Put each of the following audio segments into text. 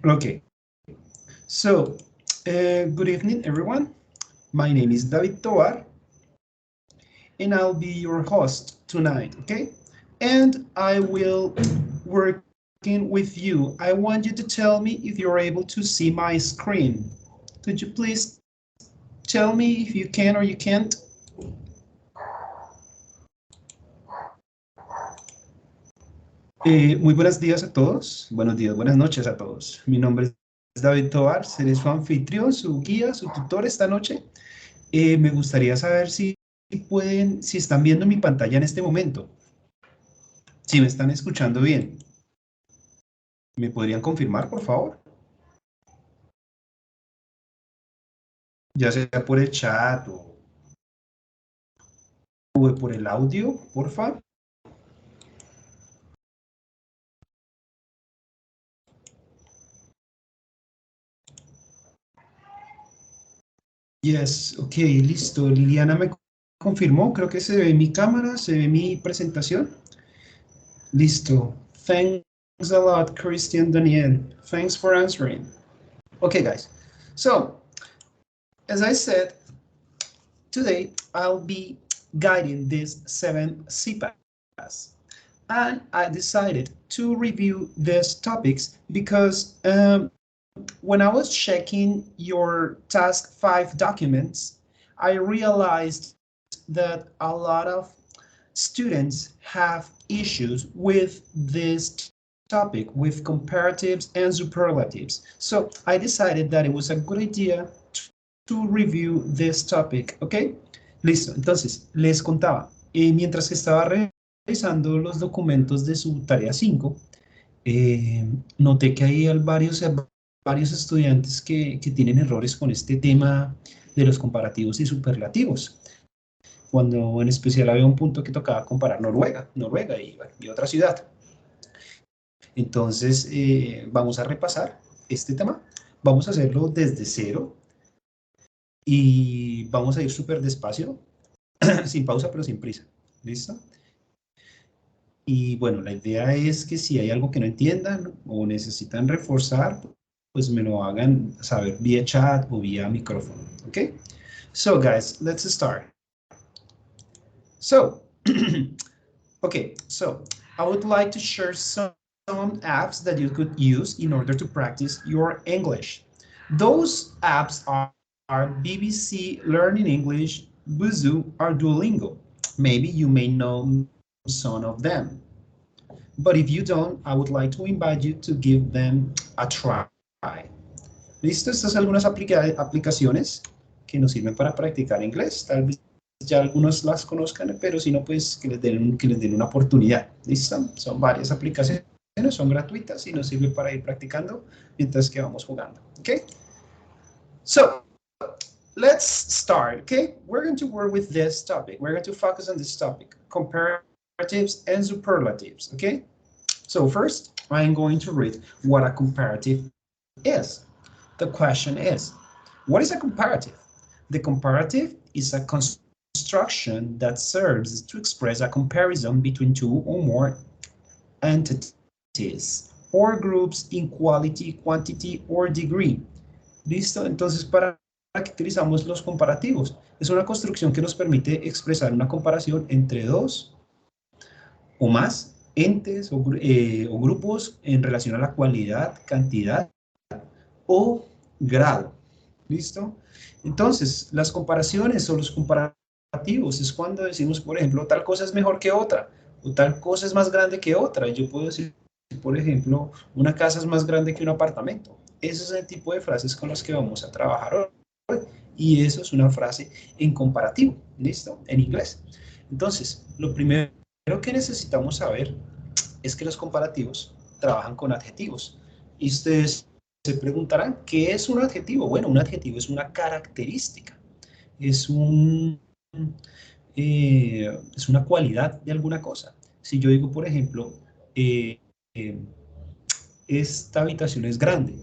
Okay, so good evening, everyone. My name is David Tovar, and I'll be your host tonight, okay? And I will working with you. I want you to tell me if you're able to see my screen. Could you please tell me if you can or you can't? Muy buenos días a todos. Buenos días, buenas noches a todos. Mi nombre es David Tovar, seré su anfitrión, su guía, su tutor esta noche. Me gustaría saber si pueden, si están viendo mi pantalla en este momento, si me están escuchando bien. ¿Me podrían confirmar, por favor? Ya sea por el chat o por el audio, por favor. Yes, ok, listo. Liliana me confirmó, creo que se ve mi cámara, se ve mi presentación. Listo. Thanks a lot, Christian Daniel. Thanks for answering. Okay, guys. So, as I said, today I'll be guiding these 7 CPAS. And I decided to review these topics because when I was checking your task 5 documents, I realized that a lot of students have issues with this topic, with comparatives and superlatives. So I decided that it was a good idea to review this topic, ¿ok? Listo, entonces, les contaba, mientras que estaba revisando los documentos de su tarea 5, noté que hay varios estudiantes que tienen errores con este tema de los comparativos y superlativos. Cuando en especial había un punto que tocaba comparar Noruega y otra ciudad. Entonces, vamos a repasar este tema. Vamos a hacerlo desde cero y vamos a ir súper despacio, sin pausa pero sin prisa. ¿Listo? Y bueno, la idea es que si hay algo que no entiendan o necesitan reforzar, pues me lo hagan saber vía chat o vía micrófono. ¿Ok? So guys, let's start. So, okay, so I would like to share some apps that you could use in order to practice your English. Those apps are BBC Learning English, Busuu, or Duolingo. Maybe you may know some of them. But if you don't, I would like to invite you to give them a try. ¿Listo? Estas son algunas aplicaciones que nos sirven para practicar inglés. Tal vez ya algunos las conozcan, pero si no, pues que les den una oportunidad. ¿Listo? Son varias aplicaciones, son gratuitas y nos sirven para ir practicando mientras que vamos jugando. ¿Ok? So, let's start, okay? We're going to work with this topic. We're going to focus on this topic, comparatives and superlatives, okay? So first, I'm going to read what a comparative is. The question is, what is a comparative? The comparative is a construction that serves to express a comparison between two or more entities or groups in quality, quantity, or degree. ¿Listo? Entonces, ¿para qué utilizamos los comparativos? Es una construcción que nos permite expresar una comparación entre dos o más entes o grupos en relación a la cualidad, cantidad o grado. ¿Listo? Entonces, las comparaciones o los comparativos es cuando decimos, por ejemplo, tal cosa es mejor que otra o tal cosa es más grande que otra. Yo puedo decir, por ejemplo, una casa es más grande que un apartamento. Ese es el tipo de frases con las que vamos a trabajar hoy. Y eso es una frase en comparativo, ¿listo? En inglés. Entonces, lo primero que necesitamos saber es que los comparativos trabajan con adjetivos. Y ustedes se preguntarán, ¿qué es un adjetivo? Bueno, un adjetivo es una característica, es una cualidad de alguna cosa. Si yo digo, por ejemplo, esta habitación es grande,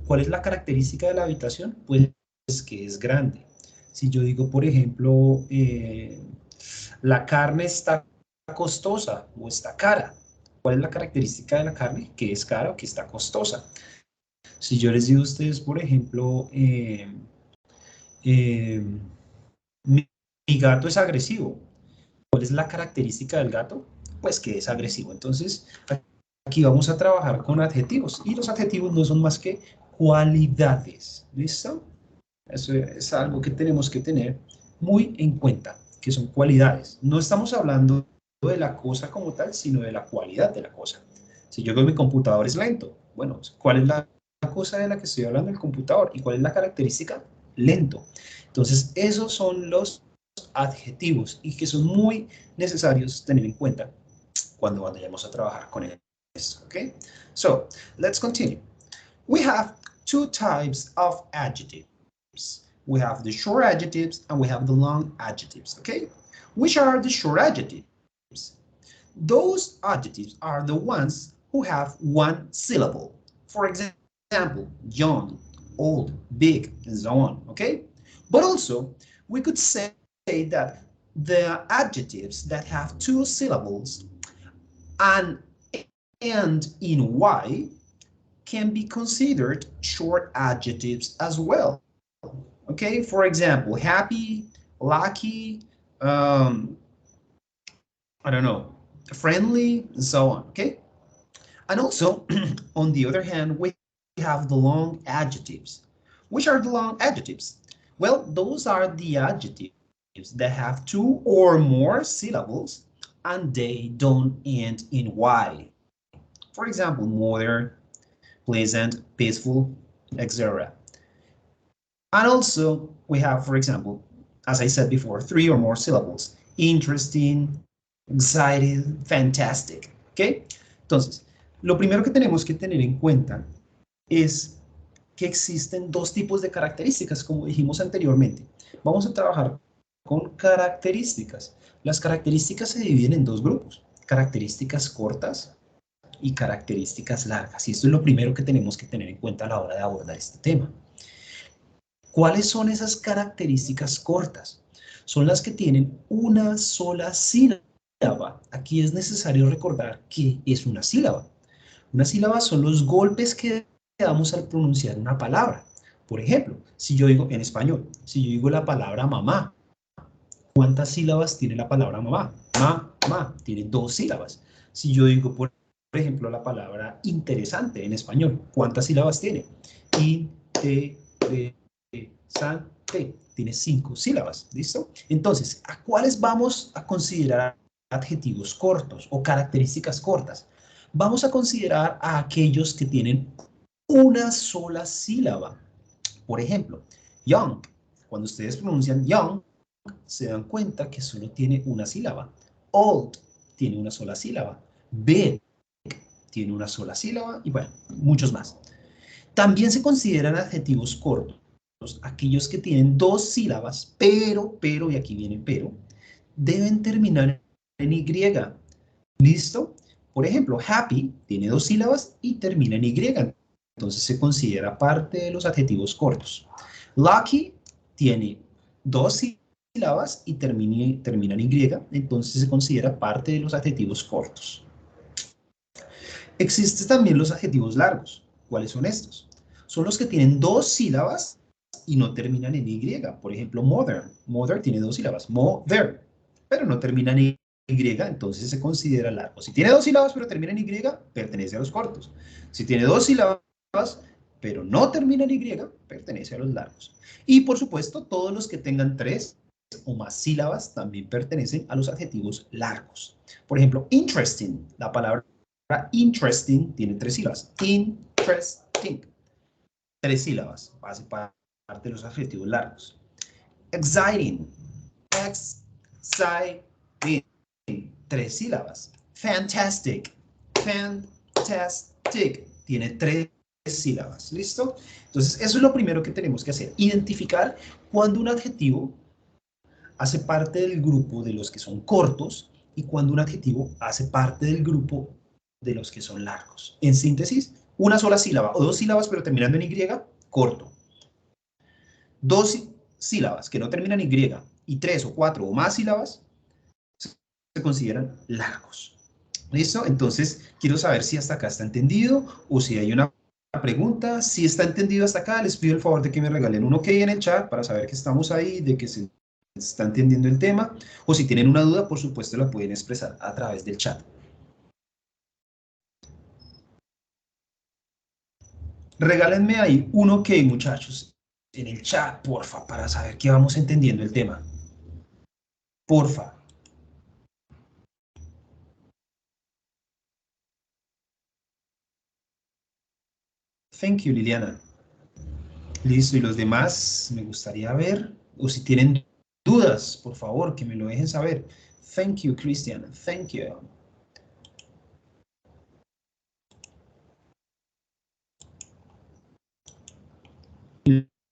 ¿cuál es la característica de la habitación? Pues que es grande. Si yo digo, por ejemplo, la carne está costosa o está cara, ¿cuál es la característica de la carne? Que es cara o que está costosa. Si yo les digo a ustedes, por ejemplo, eh, mi gato es agresivo. ¿Cuál es la característica del gato? Pues que es agresivo. Entonces, aquí vamos a trabajar con adjetivos. Y los adjetivos no son más que cualidades. ¿Listo? Eso es algo que tenemos que tener muy en cuenta, que son cualidades. No estamos hablando de la cosa como tal, sino de la cualidad de la cosa. Si yo veo mi computador es lento, bueno, ¿cuál es la cosa de la que estoy hablando del computador? ¿Y cuál es la característica? Lento. Entonces, esos son los adjetivos y que son muy necesarios tener en cuenta cuando vayamos a trabajar con esto, ¿ok? So, let's continue. We have two types of adjectives. We have the short adjectives and we have the long adjectives, okay? Which are the short adjectives? Those adjectives are the ones who have one syllable. For example, young, old, big, and so on, okay? But also, we could say that the adjectives that have two syllables and end in Y can be considered short adjectives as well. Okay, for example, happy, lucky, I don't know, friendly, and so on, okay? And also, on the other hand, we have the long adjectives. Which are the long adjectives? Well, those are the adjectives that have two or more syllables and they don't end in Y. For example, modern, pleasant, peaceful, etc. And also, we have, for example, as I said before, three or more syllables. Interesting, excited, fantastic. ¿Ok? Entonces, lo primero que tenemos que tener en cuenta es que existen dos tipos de características, como dijimos anteriormente. Vamos a trabajar con características. Las características se dividen en dos grupos, características cortas y características largas. Y esto es lo primero que tenemos que tener en cuenta a la hora de abordar este tema. ¿Cuáles son esas características cortas? Son las que tienen una sola sílaba. Aquí es necesario recordar que es una sílaba. Una sílaba son los golpes que damos al pronunciar una palabra. Por ejemplo, si yo digo en español, si yo digo la palabra mamá, ¿cuántas sílabas tiene la palabra mamá? Ma, tiene dos sílabas. Si yo digo, por ejemplo, la palabra interesante en español, ¿cuántas sílabas tiene? Interesante. Tiene 5 sílabas, ¿listo? Entonces, ¿a cuáles vamos a considerar adjetivos cortos o características cortas? Vamos a considerar a aquellos que tienen una sola sílaba. Por ejemplo, young. Cuando ustedes pronuncian young, se dan cuenta que solo tiene una sílaba. Old tiene una sola sílaba. Big tiene una sola sílaba y bueno, muchos más. También se consideran adjetivos cortos aquellos que tienen dos sílabas, pero, y aquí viene pero, deben terminar en Y. ¿Listo? Por ejemplo, happy tiene dos sílabas y termina en Y. Entonces se considera parte de los adjetivos cortos. Lucky tiene dos sílabas y termina en Y. Entonces se considera parte de los adjetivos cortos. Existen también los adjetivos largos. ¿Cuáles son estos? Son los que tienen dos sílabas y no terminan en Y. Por ejemplo, mother. Mother tiene dos sílabas. Mother. Pero no termina en Y, entonces se considera largo. Si tiene dos sílabas pero termina en Y, pertenece a los cortos. Si tiene dos sílabas pero no termina en Y, pertenece a los largos. Y por supuesto, todos los que tengan tres o más sílabas también pertenecen a los adjetivos largos. Por ejemplo, interesting. La palabra interesting tiene tres sílabas. Interesting. Tres sílabas. Hace parte de los adjetivos largos. Exciting. Exciting. Tres sílabas. Fantastic. Fantastic. Tiene tres sílabas. ¿Listo? Entonces, eso es lo primero que tenemos que hacer. Identificar cuando un adjetivo hace parte del grupo de los que son cortos y cuando un adjetivo hace parte del grupo de los que son largos. En síntesis, una sola sílaba o dos sílabas pero terminando en Y, corto. Dos sílabas que no terminan en Y y tres o cuatro o más sílabas se consideran largos. ¿Listo? Entonces, quiero saber si hasta acá está entendido o si hay una pregunta. Si está entendido hasta acá, les pido el favor de que me regalen un ok en el chat para saber que estamos ahí, de que se está entendiendo el tema. O si tienen una duda, por supuesto, la pueden expresar a través del chat. Regálenme ahí un ok, muchachos, en el chat, porfa, para saber que vamos entendiendo el tema. Porfa. Thank you, Liliana. Listo, y los demás me gustaría ver, o si tienen dudas, por favor, que me lo dejen saber. Thank you, Christian. Thank you.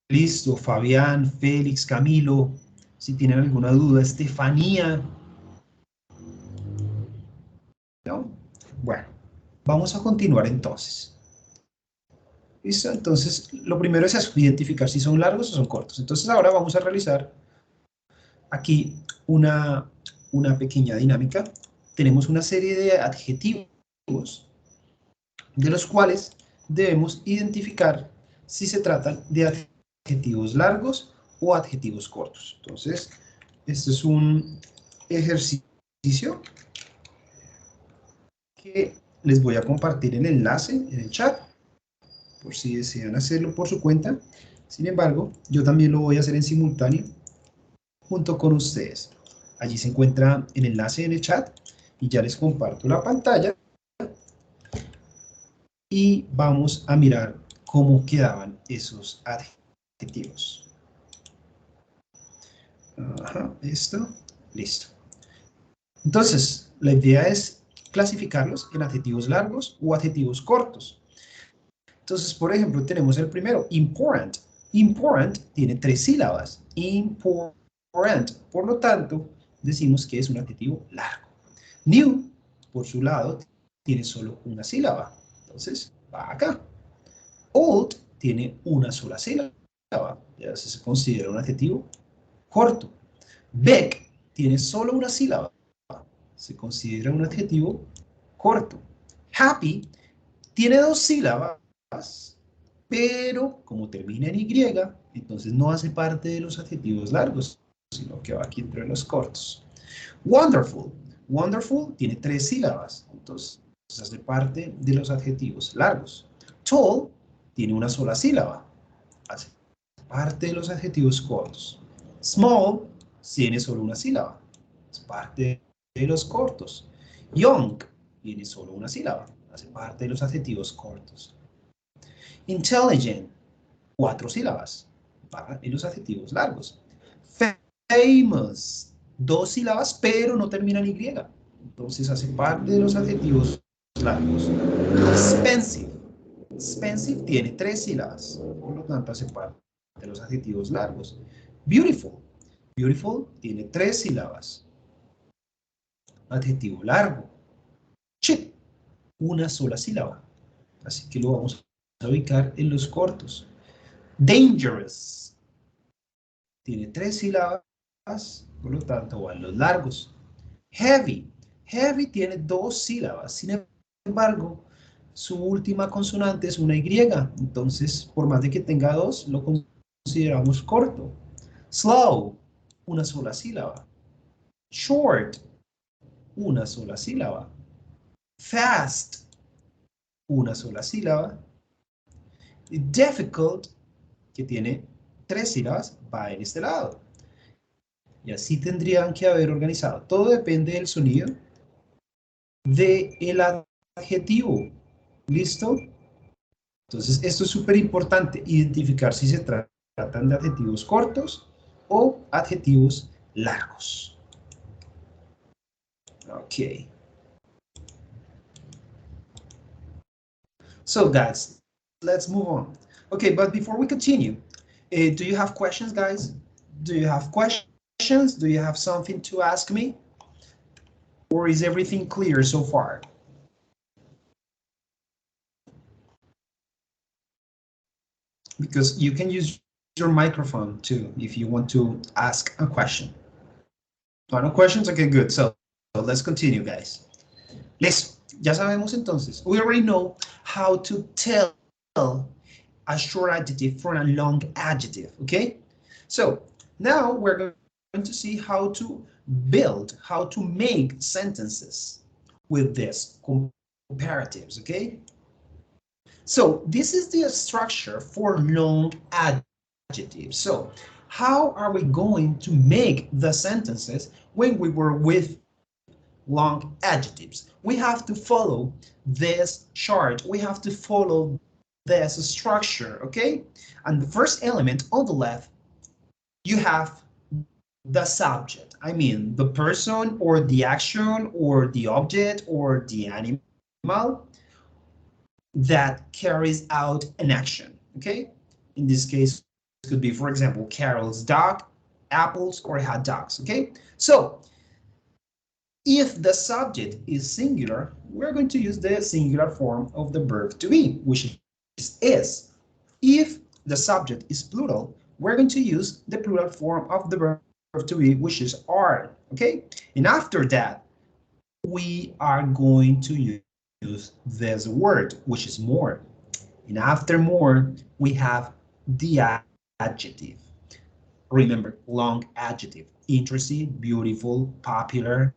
Listo, Fabián, Félix, Camilo, si tienen alguna duda, Estefanía. ¿No? Bueno, vamos a continuar entonces. ¿Listo? Entonces, lo primero es identificar si son largos o son cortos. Entonces, ahora vamos a realizar aquí una pequeña dinámica. Tenemos una serie de adjetivos de los cuales debemos identificar si se tratan de adjetivos largos o adjetivos cortos. Entonces, este es un ejercicio que les voy a compartir el enlace en el chat, por si desean hacerlo por su cuenta. Sin embargo, yo también lo voy a hacer en simultáneo junto con ustedes. Allí se encuentra el enlace en el chat y ya les comparto la pantalla y vamos a mirar cómo quedaban esos adjetivos. Ajá, esto, listo. Entonces, la idea es clasificarlos en adjetivos largos o adjetivos cortos. Entonces, por ejemplo, tenemos el primero, important. Important tiene 3 sílabas. Important. Por lo tanto, decimos que es un adjetivo largo. New, por su lado, tiene solo una sílaba. Entonces, va acá. Old tiene una sola sílaba. Ya se considera un adjetivo corto. Big tiene solo una sílaba. Se considera un adjetivo corto. Happy tiene 2 sílabas, pero como termina en Y, entonces no hace parte de los adjetivos largos, sino que va aquí entre los cortos. Wonderful. Wonderful tiene 3 sílabas, entonces hace parte de los adjetivos largos. Tall tiene una sola sílaba, hace parte de los adjetivos cortos. Small tiene solo una sílaba, es parte de los cortos. Young tiene solo una sílaba, hace parte de los adjetivos cortos. Intelligent, 4 sílabas, va en los adjetivos largos. Famous, 2 sílabas, pero no termina en Y. Entonces hace parte de los adjetivos largos. Expensive, expensive tiene 3 sílabas, por lo tanto hace parte de los adjetivos largos. Beautiful, beautiful tiene 3 sílabas, adjetivo largo. Cheap, una sola sílaba, así que lo vamos a ubicar en los cortos. Dangerous, tiene 3 sílabas, por lo tanto va en los largos. Heavy, heavy tiene 2 sílabas, sin embargo, su última consonante es una Y, entonces por más de que tenga 2, lo consideramos corto. Slow, una sola sílaba. Short, una sola sílaba. Fast, una sola sílaba. Difficult, que tiene 3 sílabas, va en este lado. Y así tendrían que haber organizado. Todo depende del sonido del adjetivo. ¿Listo? Entonces, esto es súper importante, identificar si se tratan de adjetivos cortos o adjetivos largos. Ok. So, guys, let's move on. Okay, but before we continue, do you have questions, guys? Do you have questions? Do you have something to ask me? Or is everything clear so far? Because you can use your microphone too if you want to ask a question. No questions? Okay, good. So let's continue, guys. Listo. Ya sabemos entonces. We already know how to tell a short adjective from a long adjective, okay? So now we're going to see how to build, how to make sentences with this comparatives, okay? So this is the structure for long adjectives. So how are we going to make the sentences when we were with long adjectives? We have to follow this chart. We have to follow this structure, okay? And the first element on the left, you have the subject. I mean, the person or the action or the object or the animal that carries out an action, okay? In this case, it could be, for example, Carol's dog, apples, or hot dogs, okay? So if the subject is singular, we're going to use the singular form of the verb to be, which is. If the subject is plural, we're going to use the plural form of the verb to be, which is are, okay? And after that, we are going to use this word, which is more. And after more, we have the adjective. Remember, long adjective, interesting, beautiful, popular,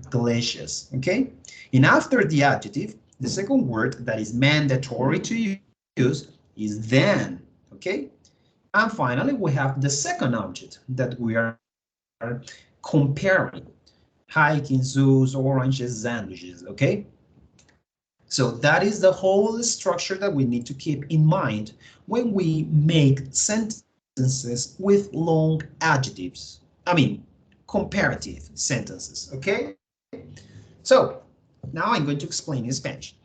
delicious, okay? And after the adjective, the second word that is mandatory to use is then, okay? And finally, we have the second object that we are comparing. Hiking, zoos, oranges, sandwiches, okay? So that is the whole structure that we need to keep in mind when we make sentences with long adjectives. I mean, comparative sentences, okay? So, now I'm going to explain in Spanish.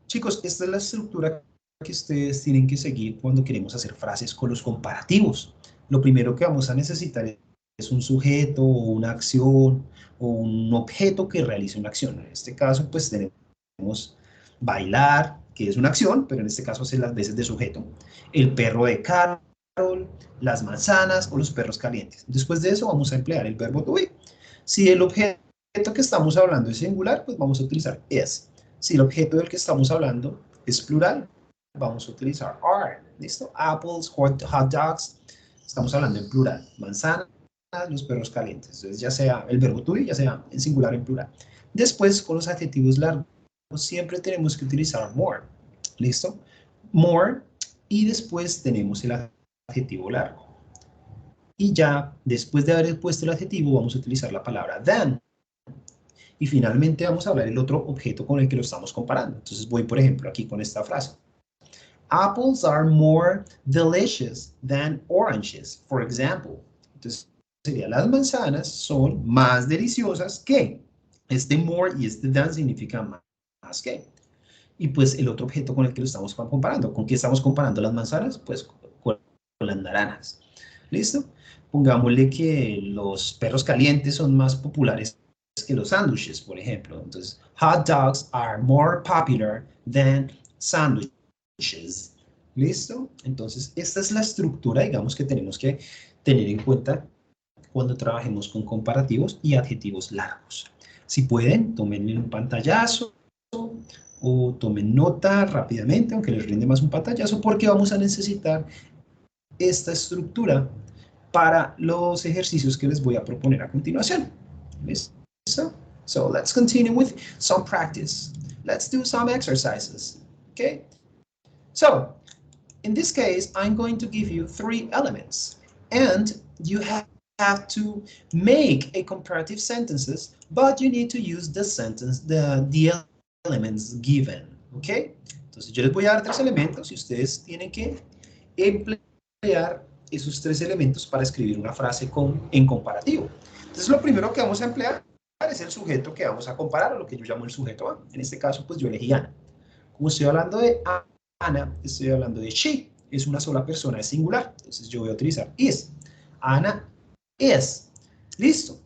Chicos, esta es la estructura que ustedes tienen que seguir cuando queremos hacer frases con los comparativos. Lo primero que vamos a necesitar es un sujeto o una acción o un objeto que realice una acción. En este caso, pues tenemos bailar, que es una acción, pero en este caso hace las veces de sujeto. El perro de Carol, las manzanas o los perros calientes. Después de eso vamos a emplear el verbo to be. Si el objeto que estamos hablando es singular, pues vamos a utilizar is. Si el objeto del que estamos hablando es plural, vamos a utilizar are. ¿Listo? Apples, hot dogs. Estamos hablando en plural. Manzanas, los perros calientes. Entonces, ya sea el verbo to be, ya sea en singular o en plural. Después, con los adjetivos largos, siempre tenemos que utilizar more. ¿Listo? More. Y después tenemos el adjetivo largo. Y ya, después de haber puesto el adjetivo, vamos a utilizar la palabra than. Y finalmente vamos a hablar del otro objeto con el que lo estamos comparando. Entonces voy, por ejemplo, aquí con esta frase. Apples are more delicious than oranges, for example. Entonces, sería las manzanas son más deliciosas que. Este more y este than significa más que. Y pues el otro objeto con el que lo estamos comparando. ¿Con qué estamos comparando las manzanas? Pues con las naranjas. ¿Listo? Pongámosle que los perros calientes son más populares que los sándwiches, por ejemplo. Entonces, hot dogs are more popular than sandwiches. ¿Listo? Entonces, esta es la estructura, digamos, que tenemos que tener en cuenta cuando trabajemos con comparativos y adjetivos largos. Si pueden, tomen un pantallazo o tomen nota rápidamente, aunque les rinde más un pantallazo, porque vamos a necesitar esta estructura para los ejercicios que les voy a proponer a continuación. ¿Listo? So let's continue with some practice. Let's do some exercises. Okay? So, in this case, I'm going to give you 3 elements, and you have to make a comparative sentences, but you need to use the sentence, the elements given. Okay? Entonces, yo les voy a dar 3 elementos y ustedes tienen que emplear esos 3 elementos para escribir una frase en comparativo. Entonces, lo primero que vamos a emplear es el sujeto que vamos a comparar, o lo que yo llamo el sujeto A. En este caso, pues yo elegí Ana. Como estoy hablando de Ana, estoy hablando de she. Es una sola persona, es singular. Entonces yo voy a utilizar is. Ana is. Listo.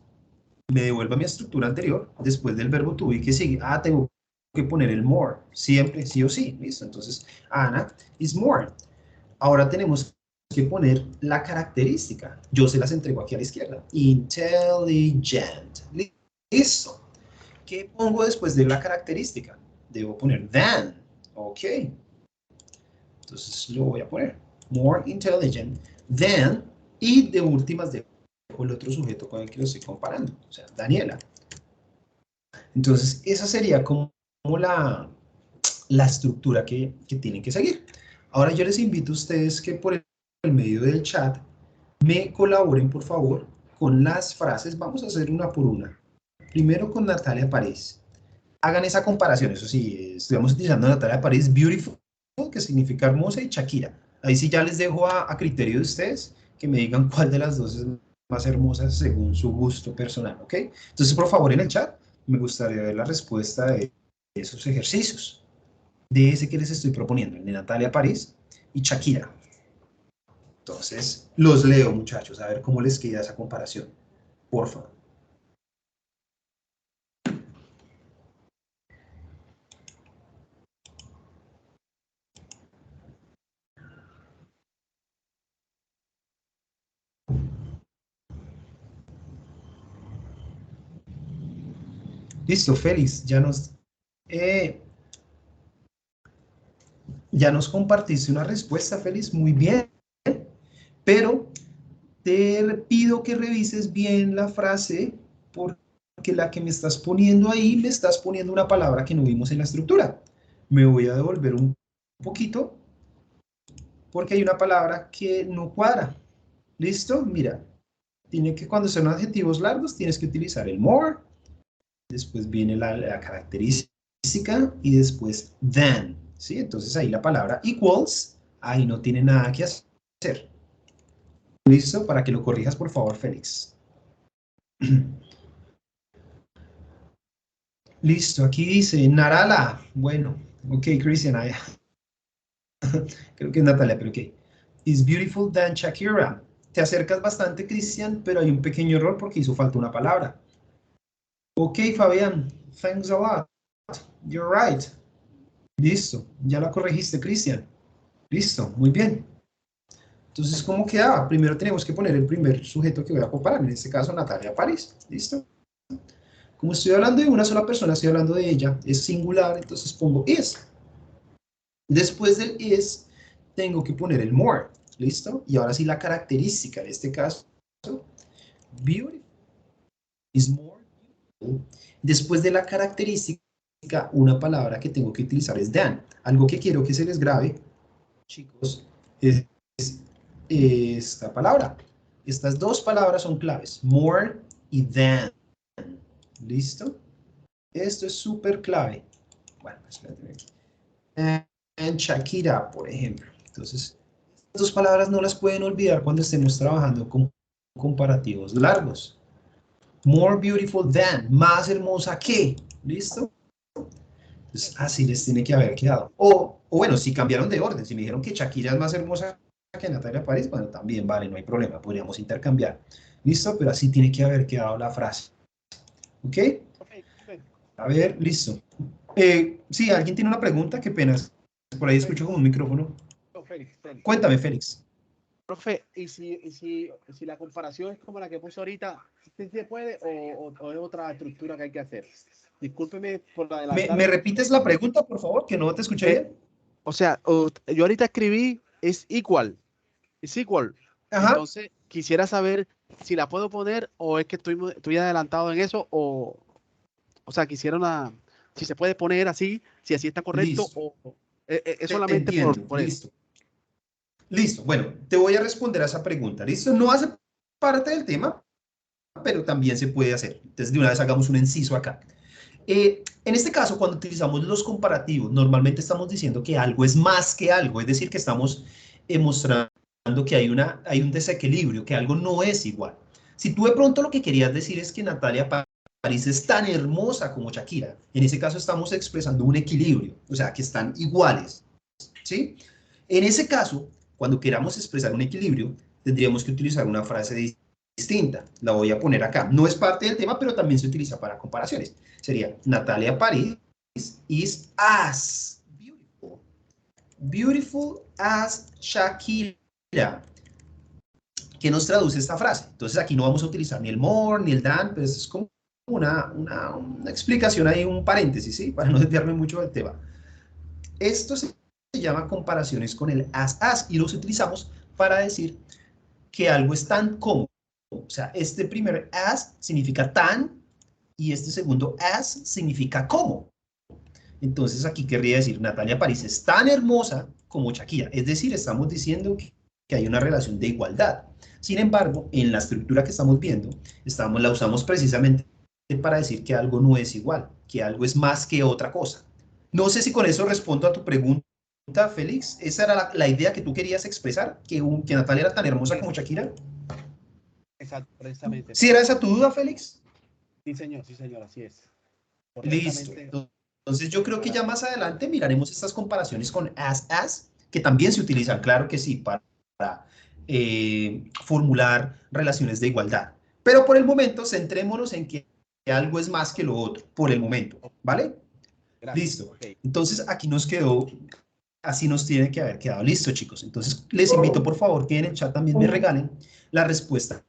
Me devuelve a mi estructura anterior, después del verbo to be que sigue. Tengo que poner el more, siempre, sí o sí. Listo. Entonces, Ana is more. Ahora tenemos que poner la característica. Yo se las entrego aquí a la izquierda. Intelligent. Listo. ¿Qué pongo después de la característica? Debo poner than. Ok. Entonces lo voy a poner. More intelligent than, y de últimas dejo el otro sujeto con el que lo estoy comparando, o sea, Daniela. Entonces, esa sería como la estructura que tienen que seguir. Ahora yo les invito a ustedes que por el medio del chat me colaboren, por favor, con las frases. Vamos a hacer una por una. Primero con Natalia París. Hagan esa comparación. Eso sí, estamos utilizando a Natalia París, beautiful, que significa hermosa, y Shakira. Ahí sí ya les dejo a criterio de ustedes que me digan cuál de las dos es más hermosa según su gusto personal, ¿ok? Entonces, por favor, en el chat me gustaría ver la respuesta de esos ejercicios, de ese que les estoy proponiendo, el de Natalia París y Shakira. Entonces, los leo, muchachos, a ver cómo les queda esa comparación. Por favor. Listo, Félix, ya nos compartiste una respuesta, Félix, muy bien, pero te pido que revises bien la frase porque la que me estás poniendo ahí, me estás poniendo una palabra que no vimos en la estructura. Me voy a devolver un poquito porque hay una palabra que no cuadra. ¿Listo? Mira, cuando son adjetivos largos tienes que utilizar el more, después viene la característica y después than, ¿sí? Entonces ahí la palabra equals, ahí no tiene nada que hacer. ¿Listo? Para que lo corrijas, por favor, Félix. Listo, aquí dice Narala. Bueno, ok, Christian, creo que es Natalia, pero ok. Is beautiful than Shakira. Te acercas bastante, Christian, pero hay un pequeño error porque hizo falta una palabra. Ok, Fabián, thanks a lot. You're right. Listo, ya la corregiste, Christian. Listo, muy bien. Entonces, ¿cómo quedaba? Primero tenemos que poner el primer sujeto que voy a comparar, en este caso Natalia París. ¿Listo? Como estoy hablando de una sola persona, estoy hablando de ella, es singular, entonces pongo is. Después del is, tengo que poner el more. ¿Listo? Y ahora sí la característica, en este caso, beautiful is more beautiful. Después de la característica, una palabra que tengo que utilizar es than. Algo que quiero que se les grabe, chicos, es esta palabra. Estas dos palabras son claves, more y than. ¿Listo? Esto es súper clave. Bueno, espérate. En Shakira, por ejemplo. Entonces, estas dos palabras no las pueden olvidar cuando estemos trabajando con comparativos largos. More beautiful than, más hermosa que. ¿Listo? Entonces, así les tiene que haber quedado. O bueno, si cambiaron de orden, si me dijeron que Shakira es más hermosa que Natalia París, bueno, también vale, no hay problema, podríamos intercambiar. ¿Listo? Pero así tiene que haber quedado la frase. ¿Ok? A ver, listo. Sí, ¿alguien tiene una pregunta? Qué pena. Por ahí escucho como un micrófono. Félix. Cuéntame, Félix. Profe, ¿y si la comparación es como la que puse ahorita, ¿sí se puede o es otra estructura que hay que hacer? Discúlpeme por adelantar. ¿Me repites la pregunta, por favor, que no te escuché bien? O sea, yo ahorita escribí es igual. Ajá. Entonces, quisiera saber si la puedo poner o es que estoy adelantado en eso o sea, si se puede poner así, si así está correcto Listo. o es Te solamente entiendo. por eso. Listo. Listo. Bueno, te voy a responder a esa pregunta. ¿Listo? No hace parte del tema, pero también se puede hacer. Entonces, de una vez hagamos un inciso acá. En este caso, cuando utilizamos los comparativos, normalmente estamos diciendo que algo es más que algo, es decir, que estamos mostrando que hay un desequilibrio, que algo no es igual. Si tú de pronto lo que querías decir es que Natalia París es tan hermosa como Shakira, en ese caso estamos expresando un equilibrio, o sea, que están iguales, ¿sí? En ese caso, cuando queramos expresar un equilibrio, tendríamos que utilizar una frase distinta. La voy a poner acá. No es parte del tema, pero también se utiliza para comparaciones. Sería, Natalia París is as beautiful as Shakira. ¿Qué nos traduce esta frase? Entonces aquí no vamos a utilizar ni el more ni el than, pues es como una explicación ahí, un paréntesis, ¿sí? Para no desviarme mucho del tema. Esto se llama comparaciones con el as, y los utilizamos para decir que algo es tan como. O sea, este primer as significa tan, y este segundo as significa como. Entonces aquí querría decir, Natalia París es tan hermosa como Shakira. Es decir, estamos diciendo que hay una relación de igualdad. Sin embargo, en la estructura que estamos viendo, la usamos precisamente para decir que algo no es igual, que algo es más que otra cosa. No sé si con eso respondo a tu pregunta, Félix. ¿Esa era la idea que tú querías expresar? ¿Que Natalia era tan hermosa como Shakira? Exacto, precisamente. ¿Sí era esa tu duda, Félix? Sí, señor, así es. Listo. Entonces yo creo que ya más adelante miraremos estas comparaciones con as, que también se utilizan, claro que sí, para formular relaciones de igualdad. Pero por el momento, centrémonos en que algo es más que lo otro, por el momento, ¿vale? Gracias. Listo. Entonces aquí nos quedó, así nos tiene que haber quedado. Listo, chicos. Entonces les invito, por favor, que en el chat también me regalen la respuesta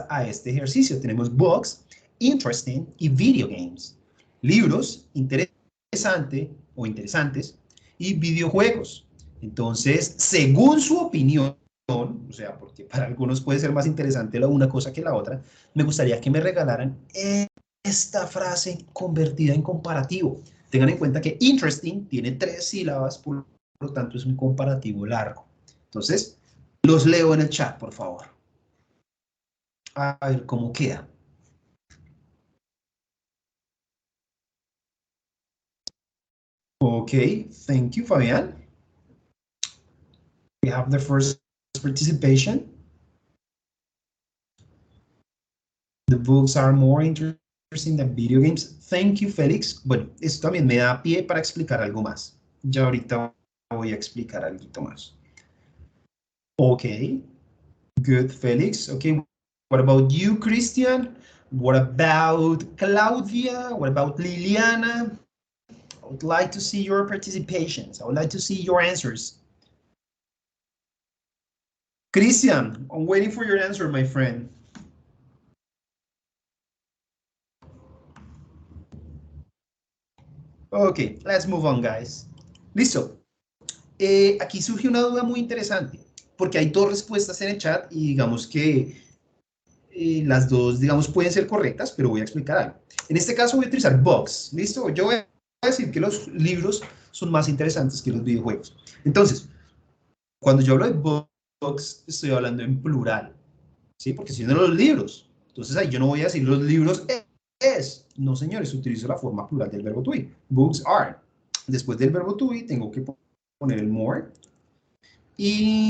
a este ejercicio. Tenemos books, interesting y video games. Libros, interesante o interesantes, y videojuegos. Entonces, según su opinión, o sea, porque para algunos puede ser más interesante la una cosa que la otra, me gustaría que me regalaran esta frase convertida en comparativo. Tengan en cuenta que interesting tiene 3 sílabas, por lo tanto es un comparativo largo. Entonces, los leo en el chat, por favor. A ver cómo queda. Okay, thank you, Fabián. We have the first participation. The books are more interesting than video games. Thank you, Félix. Bueno, esto también me da pie para explicar algo más. Ya ahorita voy a explicar algo más. Okay, good, Félix. Okay, what about you, Christian? What about Claudia? What about Liliana? I would like to see your participations. I would like to see your answers. Christian, I'm waiting for your answer, my friend. Okay, let's move on, guys. Listo. Aquí surge una duda muy interesante, porque hay dos respuestas en el chat y digamos que las dos, digamos, pueden ser correctas, pero voy a explicar algo. En este caso voy a utilizar books, ¿listo? Yo voy a decir que los libros son más interesantes que los videojuegos. Entonces, cuando yo hablo de books, estoy hablando en plural, ¿sí? Porque si no los libros, entonces ahí yo no voy a decir los libros es. No, señores, utilizo la forma plural del verbo to be. Books are. Después del verbo to be tengo que poner el more. Interesting.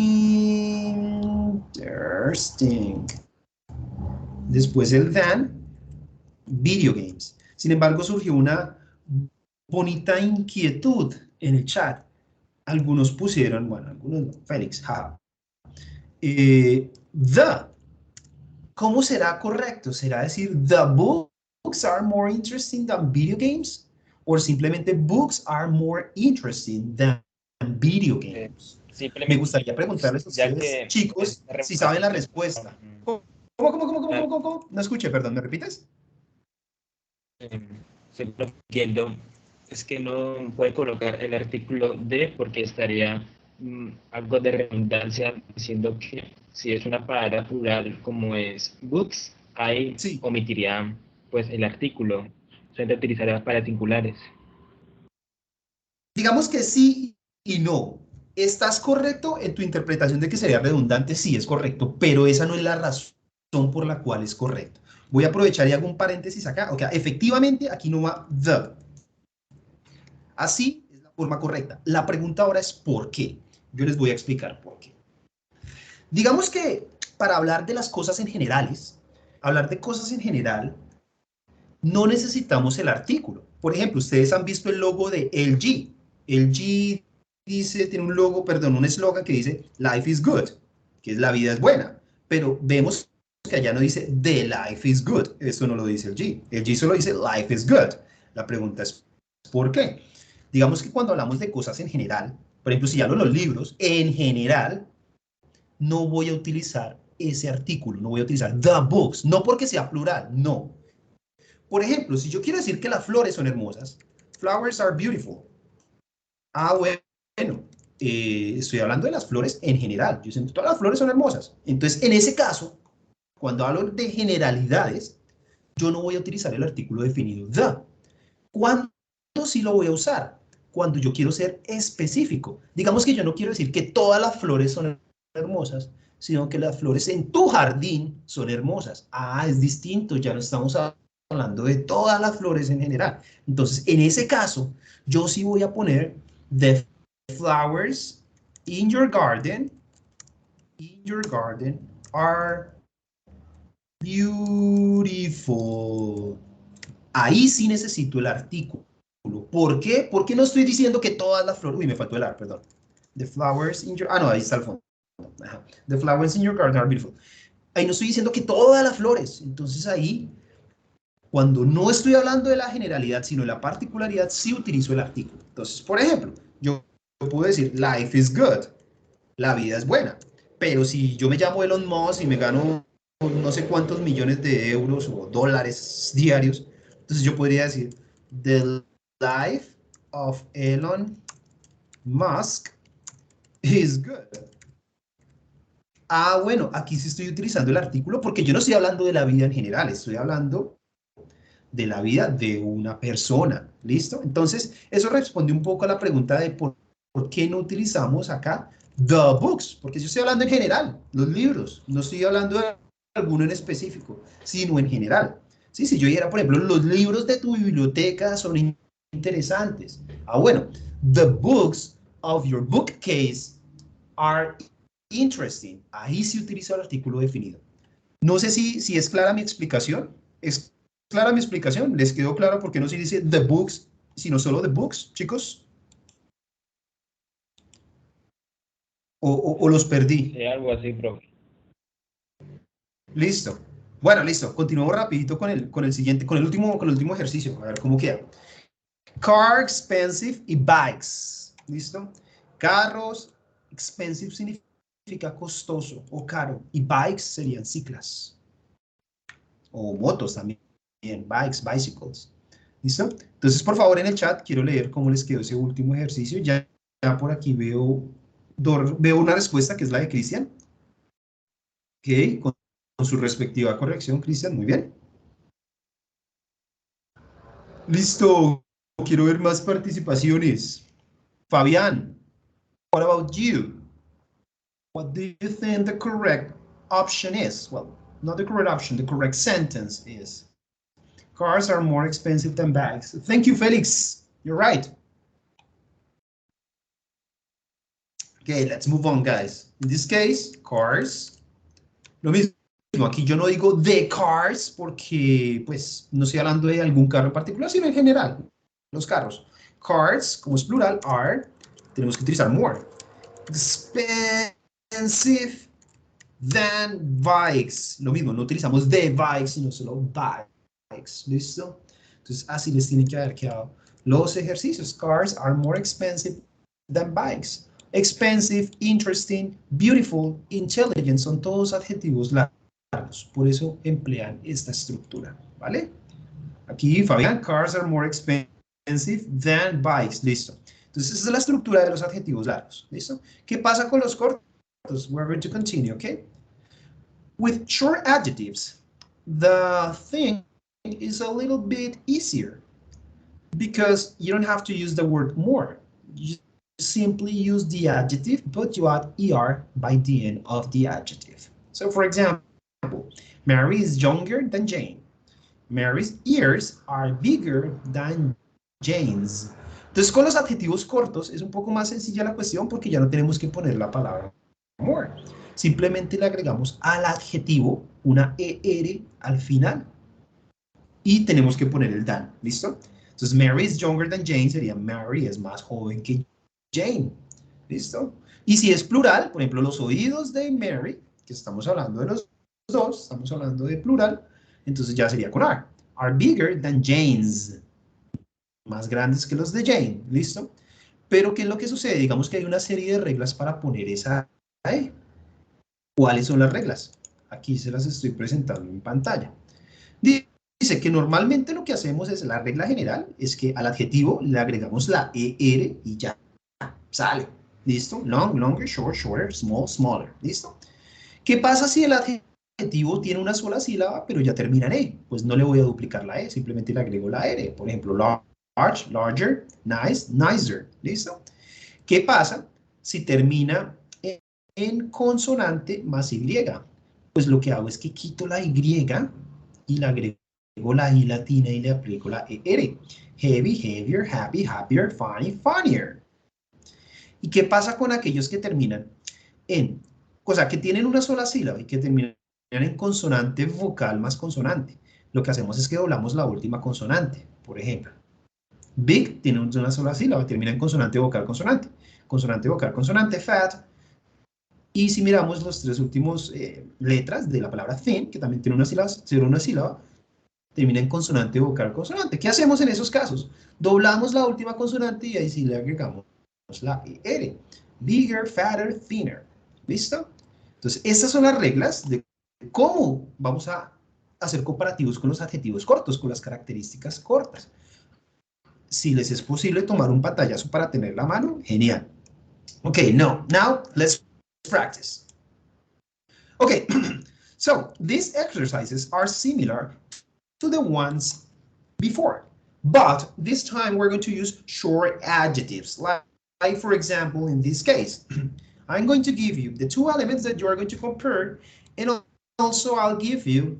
Después el than, video games. Sin embargo, surgió una bonita inquietud en el chat. Algunos pusieron, bueno, algunos no, Félix, ja. The. ¿Cómo será correcto? ¿Será decir the books are more interesting than video games? ¿O simplemente books are more interesting than video games? Me gustaría preguntarles a ustedes, chicos, si saben la respuesta. ¿Cómo? No escuché, perdón, ¿me repites? Seguro que es que no puede colocar el artículo de porque estaría algo de redundancia diciendo que si es una palabra plural como es books, ahí Sí. omitiría pues el artículo, solamente utilizaría para singulares. Digamos que sí y no. ¿Estás correcto en tu interpretación de que sería redundante? Sí, es correcto, pero esa no es la razón por la cual es correcto. Voy a aprovechar y hago un paréntesis acá. Okay, efectivamente, aquí no va the. Así es la forma correcta. La pregunta ahora es ¿por qué? Yo les voy a explicar por qué. Digamos que para hablar de las cosas en generales, hablar de cosas en general, no necesitamos el artículo. Por ejemplo, ustedes han visto el logo de LG. LG dice, tiene un logo, perdón, un eslogan que dice Life is good, que es la vida es buena. Pero vemos que allá no dice The life is good. Eso no lo dice LG. LG solo dice Life is good. La pregunta es, ¿por qué? Digamos que cuando hablamos de cosas en general, por ejemplo, si hablo de los libros, en general, no voy a utilizar ese artículo, no voy a utilizar the books, no porque sea plural, no. Por ejemplo, si yo quiero decir que las flores son hermosas, flowers are beautiful. Ah, bueno, estoy hablando de las flores en general. Yo siento, todas las flores son hermosas. Entonces, en ese caso, cuando hablo de generalidades, yo no voy a utilizar el artículo definido the. ¿Cuándo sí lo voy a usar? Cuando yo quiero ser específico. Digamos que yo no quiero decir que todas las flores son hermosas, sino que las flores en tu jardín son hermosas. Ah, es distinto, ya no estamos hablando de todas las flores en general. Entonces, en ese caso, yo sí voy a poner the flowers in your garden are beautiful. Ahí sí necesito el artículo. ¿Por qué? Porque no estoy diciendo que todas las flores... Uy, me faltó el ar, perdón. The flowers in your... Ah, no, ahí está el fondo. Ajá. The flowers in your garden are beautiful. Ahí no estoy diciendo que todas las flores. Entonces ahí, cuando no estoy hablando de la generalidad, sino de la particularidad, sí utilizo el artículo. Entonces, por ejemplo, yo puedo decir, life is good. La vida es buena. Pero si yo me llamo Elon Musk y me gano no sé cuántos millones de euros o dólares diarios, entonces yo podría decir, the life of Elon Musk is good. Ah, bueno, aquí sí estoy utilizando el artículo porque yo no estoy hablando de la vida en general, estoy hablando de la vida de una persona, ¿listo? Entonces, eso responde un poco a la pregunta de por qué no utilizamos acá the books, porque yo estoy hablando en general, los libros, no estoy hablando de alguno en específico, sino en general. Sí, si yo dijera, por ejemplo, los libros de tu biblioteca son interesantes. Ah, bueno, the books of your bookcase are interesting. Ahí sí utilizo el artículo definido. No sé si es clara mi explicación. ¿Es clara mi explicación? ¿Les quedó claro por qué no se dice the books, sino solo the books, chicos? ¿O los perdí? Sí, algo así, profe. Listo. Bueno, listo. Continuamos rapidito con el siguiente, con el último ejercicio. A ver cómo queda. Car, expensive y bikes. ¿Listo? Carros, expensive significa costoso o caro. Y bikes serían ciclas. O motos también. Bikes, bicycles. ¿Listo? Entonces, por favor, en el chat quiero leer cómo les quedó ese último ejercicio. Ya por aquí veo una respuesta que es la de Cristian. Ok, con su respectiva corrección, Cristian, muy bien. Listo, quiero ver más participaciones. Fabián, what about you? What do you think the correct option is? Well, not the correct option, the correct sentence is. Cars are more expensive than bags. Thank you, Felix. You're right. Okay, let's move on, guys. In this case, cars. Lo mismo, aquí yo no digo the cars porque, pues, no estoy hablando de algún carro en particular, sino en general, los carros. Cars, como es plural, are, tenemos que utilizar more. Expensive than bikes. Lo mismo, no utilizamos the bikes, sino solo bikes. ¿Listo? Entonces, así les tienen que haber quedado los ejercicios. Cars are more expensive than bikes. Expensive, interesting, beautiful, intelligent, son todos adjetivos largos, por eso emplean esta estructura, ¿vale? Aquí, Fabián, cars are more expensive than bikes, listo. Entonces, esa es la estructura de los adjetivos largos, ¿listo? ¿Qué pasa con los cortos? We're going to continue, okay? With short adjectives, the thing is a little bit easier because you don't have to use the word more. You simply use the adjective, but you add er by the end of the adjective. So, for example, Mary is younger than Jane. Mary's ears are bigger than Jane's. Entonces, con los adjetivos cortos es un poco más sencilla la cuestión porque ya no tenemos que poner la palabra more. Simplemente le agregamos al adjetivo una er al final y tenemos que poner el than. ¿Listo? Entonces, Mary is younger than Jane sería Mary es más joven que Jane. ¿Listo? Y si es plural, por ejemplo, los oídos de Mary, que estamos hablando de los dos, estamos hablando de plural, entonces ya sería con are bigger than Jane's. Más grandes que los de Jane. ¿Listo? Pero, ¿qué es lo que sucede? Digamos que hay una serie de reglas para poner esa E. ¿Cuáles son las reglas? Aquí se las estoy presentando en pantalla. Dice que normalmente lo que hacemos es, la regla general, es que al adjetivo le agregamos la ER y ya, sale. ¿Listo? Long, longer, short, shorter, small, smaller. ¿Listo? ¿Qué pasa si el adjetivo tiene una sola sílaba, pero ya termina en E? Pues no le voy a duplicar la E, simplemente le agrego la R. Por ejemplo, large, larger, nice, nicer. ¿Listo? ¿Qué pasa si termina en consonante más Y? Pues lo que hago es que quito la Y y le agrego la I latina y le aplico la ER. Heavy, heavier, happy, happier, funny, funnier. ¿Y qué pasa con aquellos que terminan en, o sea, que tienen una sola sílaba y que terminan en consonante vocal más consonante? Lo que hacemos es que doblamos la última consonante. Por ejemplo, big tiene una sola sílaba, termina en consonante vocal consonante. Consonante vocal consonante, fat. Y si miramos los tres últimos letras de la palabra thin, que también tiene una sílaba, termina en consonante vocal consonante. ¿Qué hacemos en esos casos? Doblamos la última consonante y ahí sí le agregamos la ER. Bigger, fatter, thinner. ¿Listo? Entonces, estas son las reglas de cómo vamos a hacer comparativos con los adjetivos cortos, con las características cortas. Si les es posible tomar un pantallazo para tener la mano, genial. Okay, now let's practice. Okay, so these exercises are similar to the ones before, but this time we're going to use short adjectives. Like for example, in this case, I'm going to give you the two elements that you are going to compare, and also I'll give you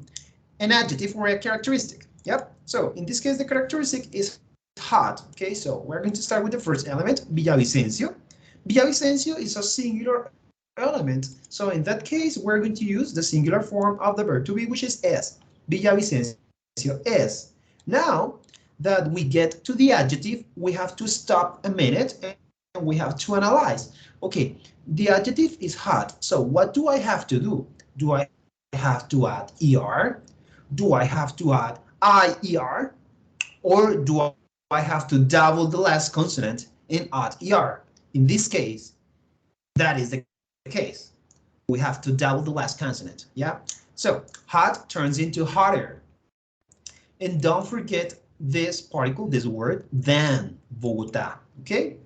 an adjective or a characteristic. Yep. So in this case, the characteristic is hot. Okay, so we're going to start with the first element, Villavicencio. Villavicencio is a singular element. So in that case, we're going to use the singular form of the verb to be, which is es. Villavicencio es. Now that we get to the adjective, we have to stop a minute and we have to analyze. Okay, the adjective is hot. So what do I have to do? Do I have to add ER? Do I have to add IER? Or do I have to double the last consonant and add ER? In this case, that is the case. We have to double the last consonant, yeah? So, hot turns into hotter. And don't forget this particle, this word, than Bogotá, okay?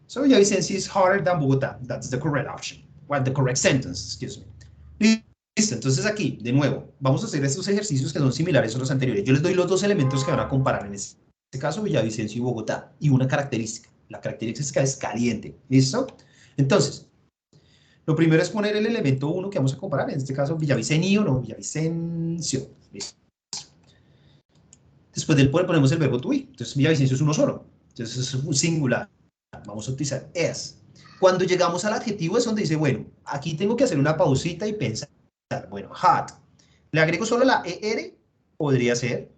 So, Villavicencio is hotter than Bogotá. That's the correct option. Well, the correct sentence, excuse me. Listo, entonces aquí, de nuevo, vamos a hacer estos ejercicios que son similares a los anteriores. Yo les doy los dos elementos que van a comparar, en este caso Villavicencio y Bogotá, y una característica. La característica es caliente, ¿listo? Entonces, lo primero es poner el elemento 1 que vamos a comparar, en este caso Villavicencio, no, Villavicencio, ¿listo? Después del ponemos el verbo to be, entonces Villavicencio es uno solo, entonces es un singular, vamos a utilizar es. Cuando llegamos al adjetivo es donde dice, bueno, aquí tengo que hacer una pausita y pensar. Bueno, hot. ¿Le agrego solo la ER? Podría ser.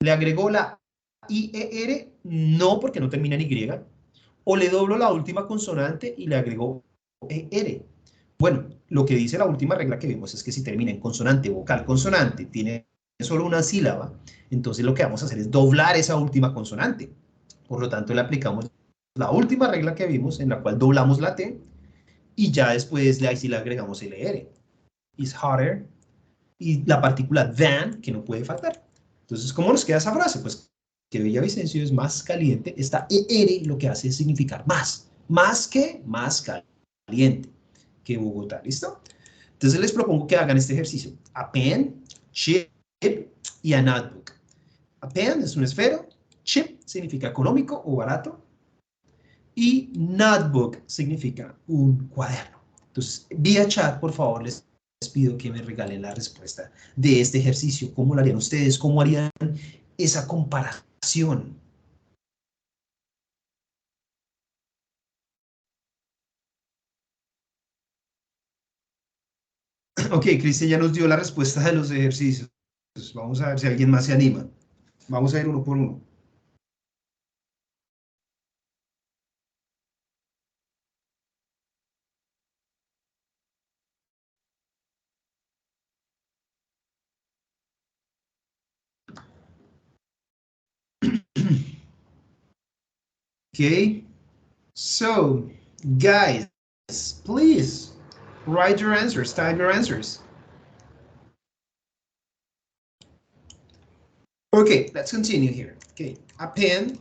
¿Le agrego la IER? No, porque no termina en Y. O le doblo la última consonante y le agrego ER. Bueno, lo que dice la última regla que vimos es que si termina en consonante, vocal, consonante, tiene solo una sílaba, entonces lo que vamos a hacer es doblar esa última consonante. Por lo tanto, le aplicamos la última regla que vimos, en la cual doblamos la T, y ya después ahí sí le agregamos el ER. Is hotter, y la partícula than, que no puede faltar. Entonces, ¿cómo nos queda esa frase? Pues que Villavicencio es más caliente. Esta ER lo que hace es significar más. Más que más caliente que Bogotá, ¿listo? Entonces les propongo que hagan este ejercicio. A pen, chip y a notebook. A pen es un esfero, chip significa económico o barato, y notebook significa un cuaderno. Entonces, vía chat, por favor, les pido que me regalen la respuesta de este ejercicio. ¿Cómo lo harían ustedes? ¿Cómo harían esa comparación? Ok, Cristian ya nos dio la respuesta de los ejercicios. Pues vamos a ver si alguien más se anima. Vamos a ir uno por uno. Okay, so guys, please write your answers, type your answers. Okay, let's continue here. Okay, a pen,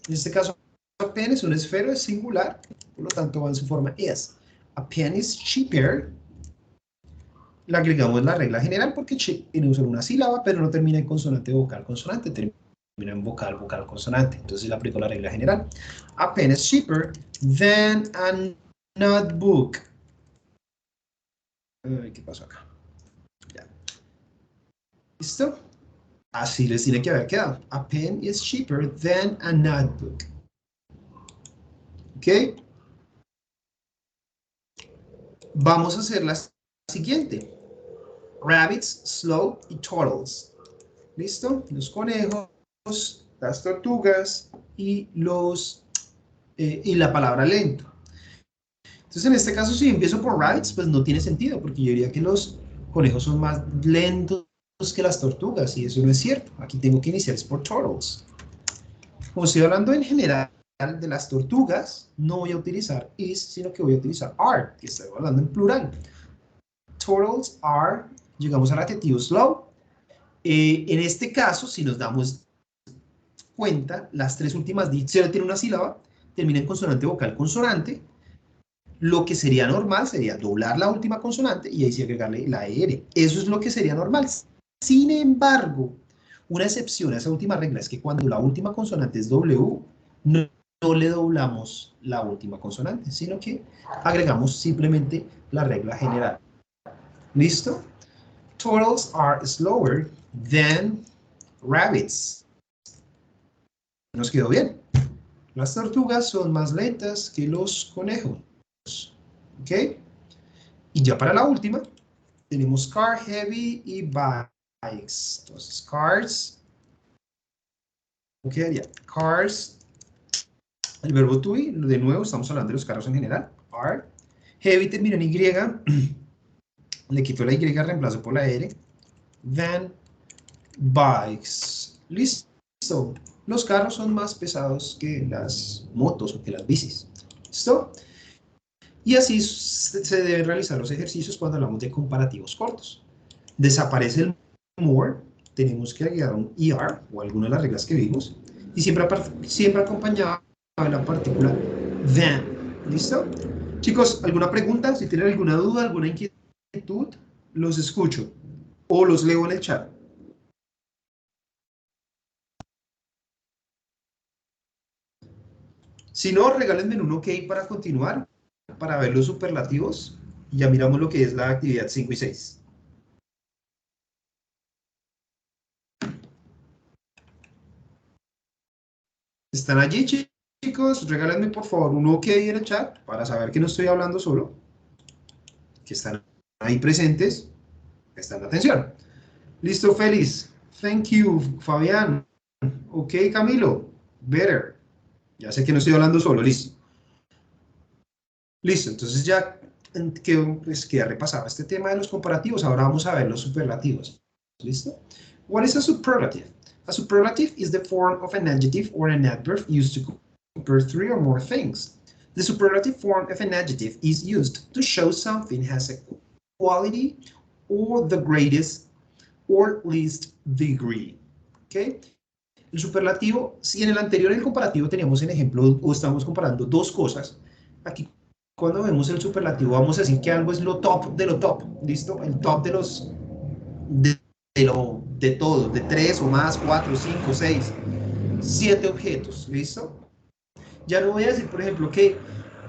en este caso a pen es un esfero, es singular, por lo tanto va en su forma is. A pen is cheaper. Le agregamos la regla general porque tiene solo una sílaba, pero no termina en consonante, vocal, consonante, termina en vocal, vocal, consonante. Entonces le aplico la regla general. A pen is cheaper than a notebook. ¿Qué pasó acá? Ya. ¿Listo? Así les tiene que haber quedado. A pen is cheaper than a notebook. ¿Ok? Vamos a hacer la siguiente. Rabbits, slow y turtles. ¿Listo? Los conejos, las tortugas y la palabra lento. Entonces, en este caso, si empiezo por rabbits, pues no tiene sentido, porque yo diría que los conejos son más lentos que las tortugas, y eso no es cierto. Aquí tengo que iniciar por turtles. Como estoy hablando en general de las tortugas, no voy a utilizar is, sino que voy a utilizar are, que estoy hablando en plural. Turtles are, llegamos al adjetivo slow. En este caso, si nos damos cuenta, las tres últimas dicciones tienen una sílaba, termina en consonante, vocal, consonante. Lo que sería normal sería doblar la última consonante y ahí sí agregarle la ER. Eso es lo que sería normal. Sin embargo, una excepción a esa última regla es que cuando la última consonante es W, no le doblamos la última consonante, sino que agregamos simplemente la regla general. ¿Listo? Turtles are slower than rabbits. ¿Nos quedó bien? Las tortugas son más lentas que los conejos. ¿Ok? Y ya para la última, tenemos car, heavy y bikes. Entonces, cars. ¿Ok? Ya. Cars. El verbo to be, de nuevo, estamos hablando de los carros en general. Are. Heavy termina en Y. Le quito la Y, reemplazo por la R. Then, bikes. Listo. Los carros son más pesados que las motos o que las bicis. ¿Listo? Y así se deben realizar los ejercicios cuando hablamos de comparativos cortos. Desaparece el more, tenemos que agregar un ER o alguna de las reglas que vimos, y siempre acompañado de la partícula than. ¿Listo? Chicos, ¿alguna pregunta? Si tienen alguna duda, alguna inquietud, los escucho o los leo en el chat. Si no, regálenme un OK para continuar, para ver los superlativos, y ya miramos lo que es la actividad 5 y 6. ¿Están allí, chicos? Regálenme por favor un OK en el chat para saber que no estoy hablando solo, que están ahí presentes, que están en atención. Listo, Félix. Thank you, Fabián. OK, Camilo. Better. Ya sé que no estoy hablando solo, listo. Listo, entonces ya queda repasado este tema de los comparativos. Ahora vamos a ver los superlativos. ¿Listo? What is a superlative? A superlative is the form of an adjective or an adverb used to compare three or more things. The superlative form of an adjective is used to show something has a quality or the greatest or least degree. ¿Okay? El superlativo, si en el anterior, en el comparativo, teníamos en ejemplo, o estamos comparando dos cosas, aquí cuando vemos el superlativo vamos a decir que algo es lo top de lo top, ¿listo? El top de los, de todo, de 3 o más, 4, 5, 6, 7 objetos, ¿listo? Ya no voy a decir, por ejemplo, que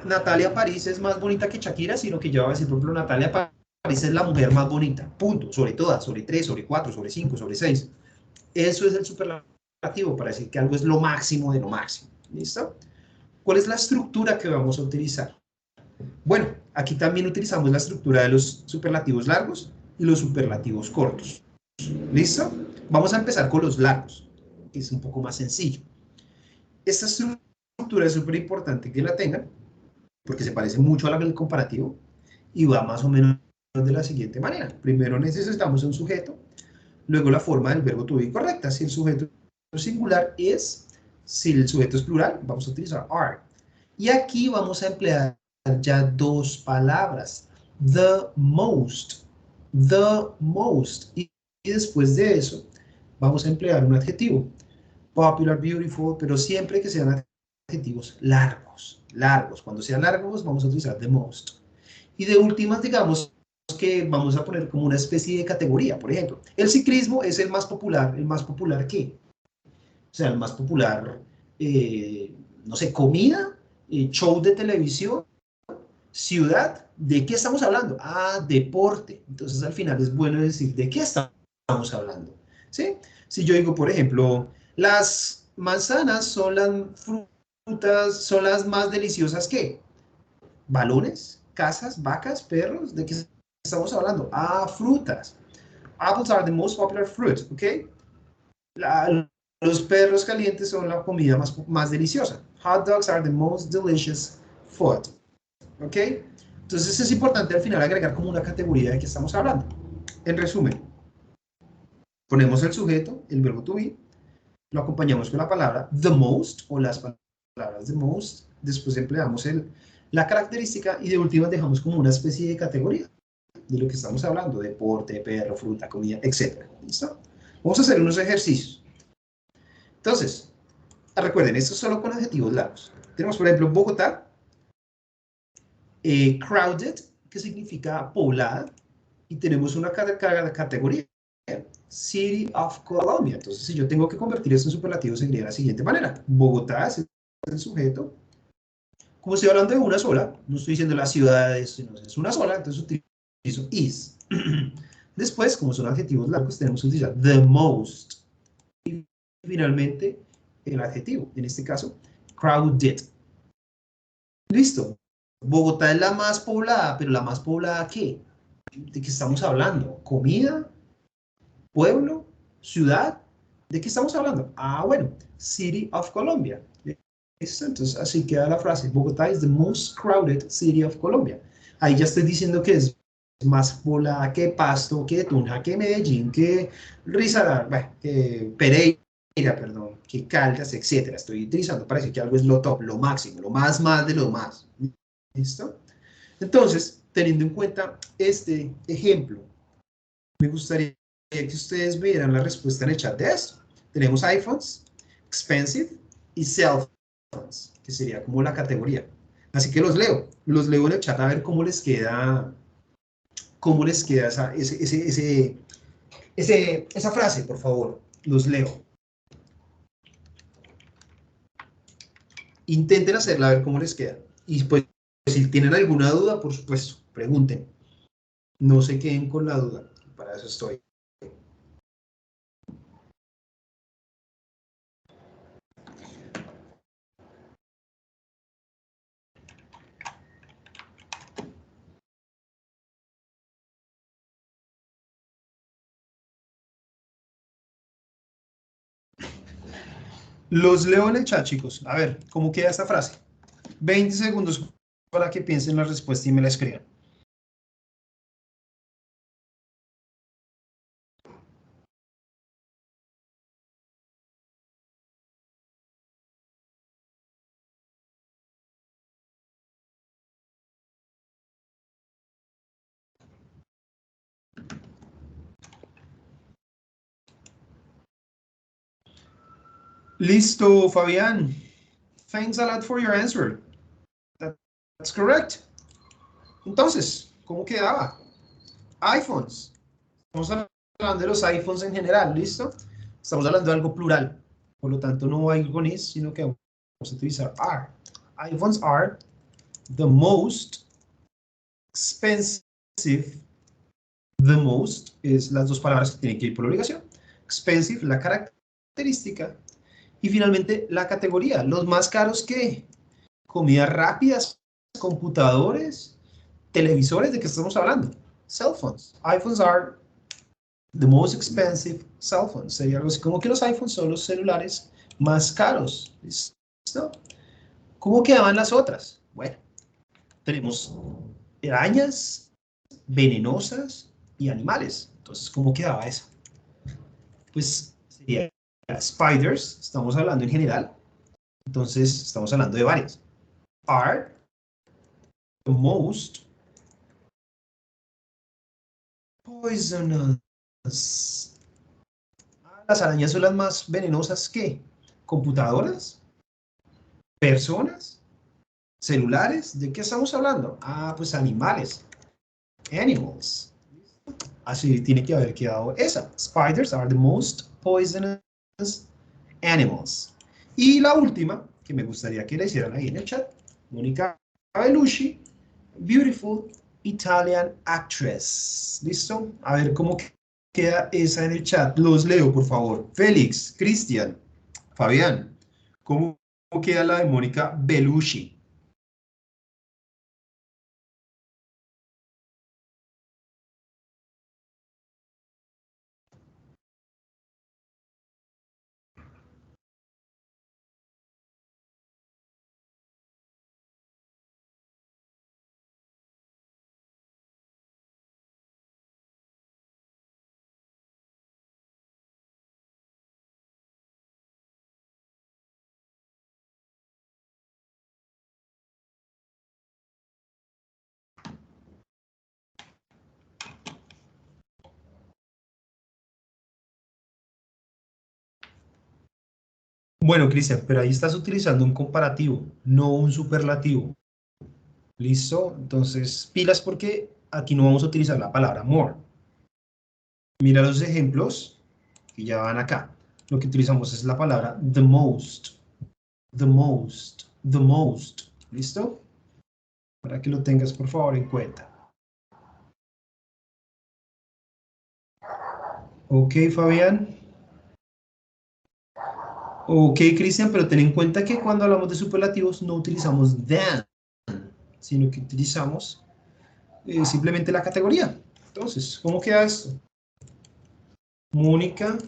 Natalia París es más bonita que Shakira, sino que yo voy a decir, por ejemplo, Natalia París es la mujer más bonita, punto, sobre todas, sobre 3, sobre 4, sobre 5, sobre 6. Eso es el superlativo, para decir que algo es lo máximo de lo máximo, ¿listo? ¿Cuál es la estructura que vamos a utilizar? Bueno, aquí también utilizamos la estructura de los superlativos largos y los superlativos cortos. ¿Listo? Vamos a empezar con los largos, que es un poco más sencillo. Esta estructura es súper importante que la tengan, porque se parece mucho a la del comparativo, y va más o menos de la siguiente manera. Primero necesitamos un sujeto, luego la forma del verbo to be correcta. Si el sujeto es singular es, si el sujeto es plural, vamos a utilizar are. Y aquí vamos a emplear ya dos palabras, the most, y después de eso vamos a emplear un adjetivo, popular, beautiful, pero siempre que sean adjetivos largos, largos. Cuando sean largos vamos a utilizar the most. Y de últimas, digamos que vamos a poner como una especie de categoría. Por ejemplo, el ciclismo es el más popular. ¿El más popular qué? O sea, el más popular, no sé, comida, show de televisión, ciudad. ¿De qué estamos hablando? Ah, deporte. Entonces al final es bueno decir de qué estamos hablando. ¿Sí? Si yo digo, por ejemplo, las manzanas son las frutas, son las más deliciosas que balones, casas, vacas, perros. ¿De qué estamos hablando? Ah, frutas. Apples are the most popular fruit, ¿ok? Los perros calientes son la comida más deliciosa. Hot dogs are the most delicious food, ¿ok? Entonces es importante al final agregar como una categoría de qué estamos hablando. En resumen, ponemos el sujeto, el verbo to be, lo acompañamos con la palabra the most o las palabras the most, después empleamos la característica y de última dejamos como una especie de categoría de lo que estamos hablando, deporte, perro, fruta, comida, etc. ¿Listo? Vamos a hacer unos ejercicios. Entonces, recuerden, esto es solo con adjetivos largos. Tenemos, por ejemplo, Bogotá, crowded, que significa poblada, y tenemos una categoría, City of Colombia. Entonces, si yo tengo que convertir esto en superlativo, sería de la siguiente manera. Bogotá es el sujeto. Como estoy hablando de una sola, no estoy diciendo las ciudades, sino es una sola, entonces utilizo is. Después, como son adjetivos largos, tenemos que utilizar the most. Y finalmente, el adjetivo, en este caso, crowded. Listo. Bogotá es la más poblada, pero ¿la más poblada qué? ¿De qué estamos hablando? ¿Comida? ¿Pueblo? ¿Ciudad? ¿De qué estamos hablando? Ah, bueno, City of Colombia. ¿Listo? Entonces, así queda la frase. Bogotá is the most crowded city of Colombia. Ahí ya estoy diciendo que es más poblada que Pasto, que Tunja, que Medellín, que Risaralda, bueno, que Pereira, perdón, que Caldas, etcétera. Estoy utilizando para decir que algo es lo top, lo máximo, lo más de lo más. ¿Listo? Entonces, teniendo en cuenta este ejemplo, me gustaría que ustedes vieran la respuesta en el chat de esto. Tenemos iPhones, expensive y cell phones, que sería como la categoría. Así que los leo en el chat a ver cómo les queda esa frase, por favor. Los leo. Intenten hacerla a ver cómo les queda. Y pues, si tienen alguna duda, por supuesto, pregunten. No se queden con la duda. Para eso estoy. Los leo en el chat, chicos. A ver, ¿cómo queda esta frase? 20 segundos para que piensen la respuesta y me la escriban. Listo, Fabián. Thanks a lot for your answer. That's correct. Entonces, ¿cómo quedaba? iPhones. Estamos hablando de los iPhones en general, ¿listo? Estamos hablando de algo plural. Por lo tanto, no hay con is, sino que vamos a utilizar are. iPhones are the most expensive. The most es las dos palabras que tienen que ir por obligación. Expensive, la característica. Y finalmente, la categoría. Los más caros que comidas rápidas, computadores, televisores, ¿de qué estamos hablando? Cell phones. iPhones are the most expensive cell phones. Sería algo así como que los iPhones son los celulares más caros. ¿Listo? ¿Cómo quedaban las otras? Bueno, tenemos arañas, venenosas y animales. Entonces, ¿cómo quedaba esa? Pues sería spiders, estamos hablando en general. Entonces, estamos hablando de varias. Are the most poisonous. Las arañas son las más venenosas que computadoras, ¿Personas? ¿Celulares? ¿De qué estamos hablando? Ah, pues animales. Animals. Así tiene que haber quedado esa. Spiders are the most poisonous animals. Y la última, que me gustaría que la hicieran ahí en el chat, Mónica Bellucci, beautiful Italian actress. ¿Listo? A ver cómo queda esa en el chat. Los leo, por favor. Félix, Cristian, Fabián, ¿cómo queda la de Mónica Bellucci? Bueno, Cristian, pero ahí estás utilizando un comparativo, no un superlativo. ¿Listo? Entonces, pilas porque aquí no vamos a utilizar la palabra more. Mira los ejemplos que ya van acá. Lo que utilizamos es la palabra the most, the most, the most. ¿Listo? Para que lo tengas, por favor, en cuenta. Ok, Fabián. Ok, Cristian, pero ten en cuenta que cuando hablamos de superlativos no utilizamos than, sino que utilizamos simplemente la categoría. Entonces, ¿cómo queda esto? Mónica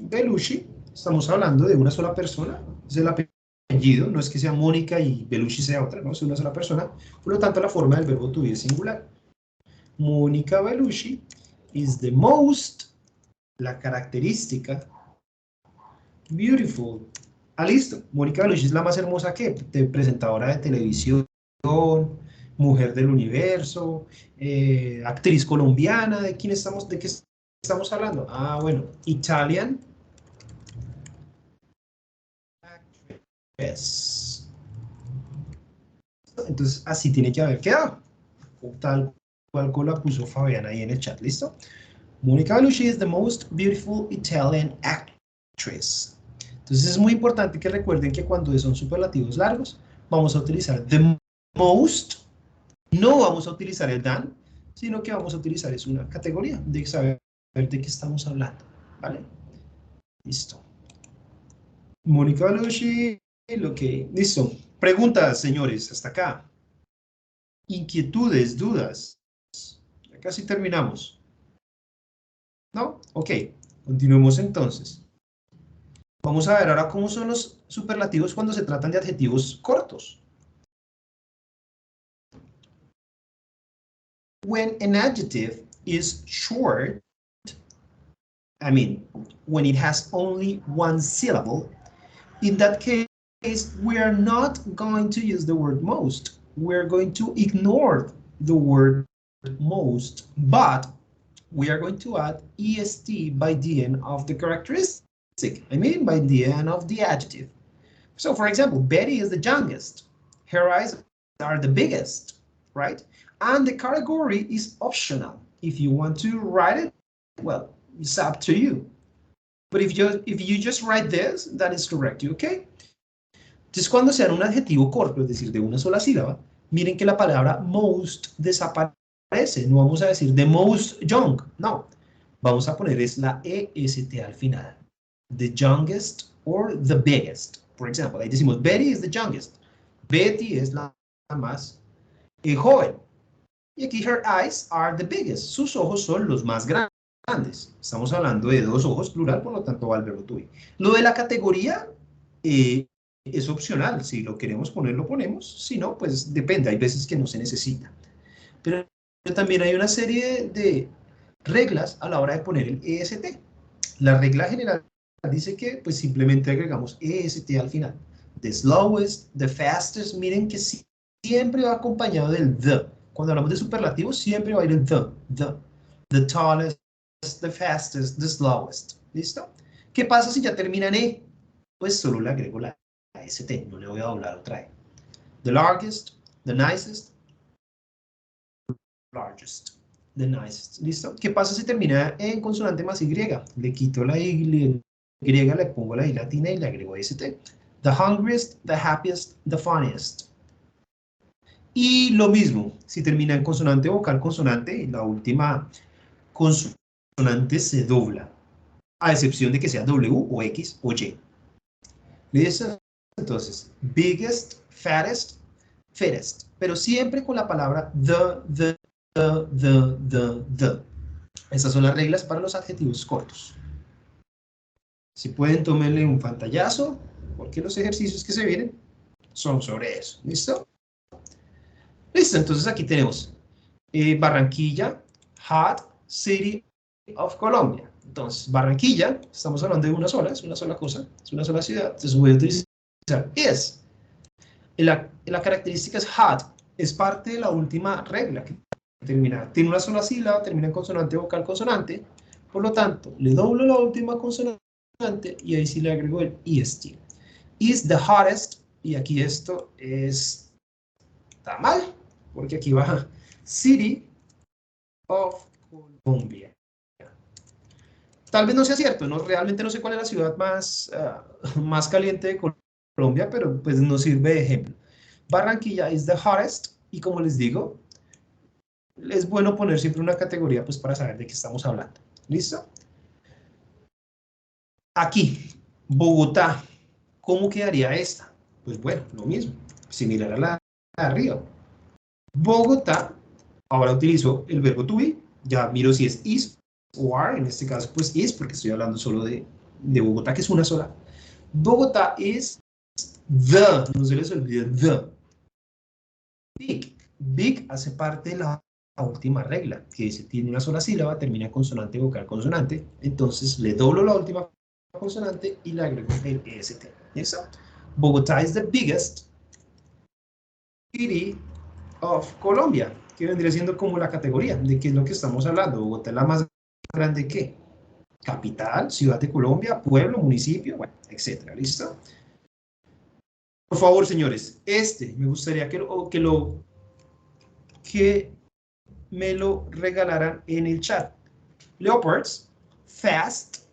Bellucci, estamos hablando de una sola persona, es el apellido, no es que sea Mónica y Bellucci sea otra, no, es una sola persona, por lo tanto la forma del verbo to be es singular. Mónica Bellucci is the most, la característica, beautiful. Ah, listo, Mónica Bellucci es la más hermosa que, presentadora de televisión, mujer del universo, actriz colombiana, ¿de quién estamos, de qué estamos hablando? Ah, bueno, Italian actress. Entonces, así tiene que haber quedado, tal cual como la puso Fabián ahí en el chat, ¿listo? Mónica Bellucci is the most beautiful Italian actress. Entonces es muy importante que recuerden que cuando son superlativos largos, vamos a utilizar the most, no vamos a utilizar el than, sino que vamos a utilizar es una categoría de saber de qué estamos hablando, ¿vale? Listo. Mónica Bellucci, lo que... Listo. Preguntas, señores, hasta acá. Inquietudes, dudas. Ya casi terminamos. ¿No? Ok. Continuemos entonces. Vamos a ver ahora cómo son los superlativos cuando se tratan de adjetivos cortos. When an adjective is short, I mean, when it has only one syllable, in that case, we are not going to use the word most. We're going to ignore the word most, but we are going to add est by the end of the characteristic. I mean, by the end of the adjective. So, for example, Betty is the youngest. Her eyes are the biggest, right? And the category is optional. If you want to write it, well, it's up to you. But if you just write this, that is correct, okay? Entonces, cuando sean un adjetivo corto, es decir, de una sola sílaba, miren que la palabra most desaparece. No vamos a decir the most young, no. Vamos a poner es la EST al final. The youngest or the biggest. Por ejemplo, ahí decimos Betty is the youngest. Betty es la más joven. Y aquí her eyes are the biggest. Sus ojos son los más grandes. Estamos hablando de dos ojos plural, por lo tanto va el verbo to be. Lo de la categoría es opcional. Si lo queremos poner, lo ponemos. Si no, pues depende. Hay veces que no se necesita. Pero también hay una serie de reglas a la hora de poner el EST. La regla general dice que pues simplemente agregamos EST al final. The slowest, the fastest, miren que siempre va acompañado del the. Cuando hablamos de superlativos, siempre va a ir el the tallest, the fastest, the slowest. ¿Listo? ¿Qué pasa si ya termina en E? Pues solo le agrego la la ST, no le voy a doblar otra E. The largest, the nicest, largest, the nicest. ¿Listo? ¿Qué pasa si termina en consonante más Y? Le quito la Y, le pongo la I latina y le agrego ST. The hungriest, the happiest, the funniest. Y lo mismo, si termina en consonante vocal consonante, la última consonante se dobla, a excepción de que sea W o X o Y. ¿Listo? Entonces, biggest, fattest, fittest, pero siempre con la palabra the. Estas son las reglas para los adjetivos cortos. Si pueden, tómenle un pantallazo, porque los ejercicios que se vienen son sobre eso. ¿Listo? Listo, entonces aquí tenemos Barranquilla, hot city of Colombia. Entonces, Barranquilla, estamos hablando de una sola, es una sola cosa, es una sola ciudad. Entonces voy a utilizar is. La característica es hot, es parte de la última regla que tiene una sola sílaba, termina en consonante vocal consonante, por lo tanto, le doblo la última consonante y ahí sí le agrego el est. Is the hottest, y aquí esto está mal, porque aquí va City of Colombia. Tal vez no sea cierto, realmente no sé cuál es la ciudad más caliente de Colombia, pero pues nos sirve de ejemplo. Barranquilla is the hottest, y como les digo, es bueno poner siempre una categoría pues para saber de qué estamos hablando. ¿Listo? Aquí, Bogotá, ¿cómo quedaría esta? Pues bueno, lo mismo, similar a la de arriba. Bogotá, ahora utilizo el verbo to be, ya miro si es is o are, en este caso pues is, porque estoy hablando solo de Bogotá, que es una sola. Bogotá is the, no se les olvide the. Big hace parte de la última regla, que dice, tiene una sola sílaba, termina en consonante vocal consonante, entonces le doblo la última consonante y le agrego el est. ¿Listo? Bogotá is the biggest city of Colombia, que vendría siendo como la categoría de qué es lo que estamos hablando. Bogotá es la más grande que capital, ciudad de Colombia, pueblo, municipio, bueno, etcétera. ¿Listo? Por favor, señores, me gustaría que me lo regalaran en el chat. Leopards, fast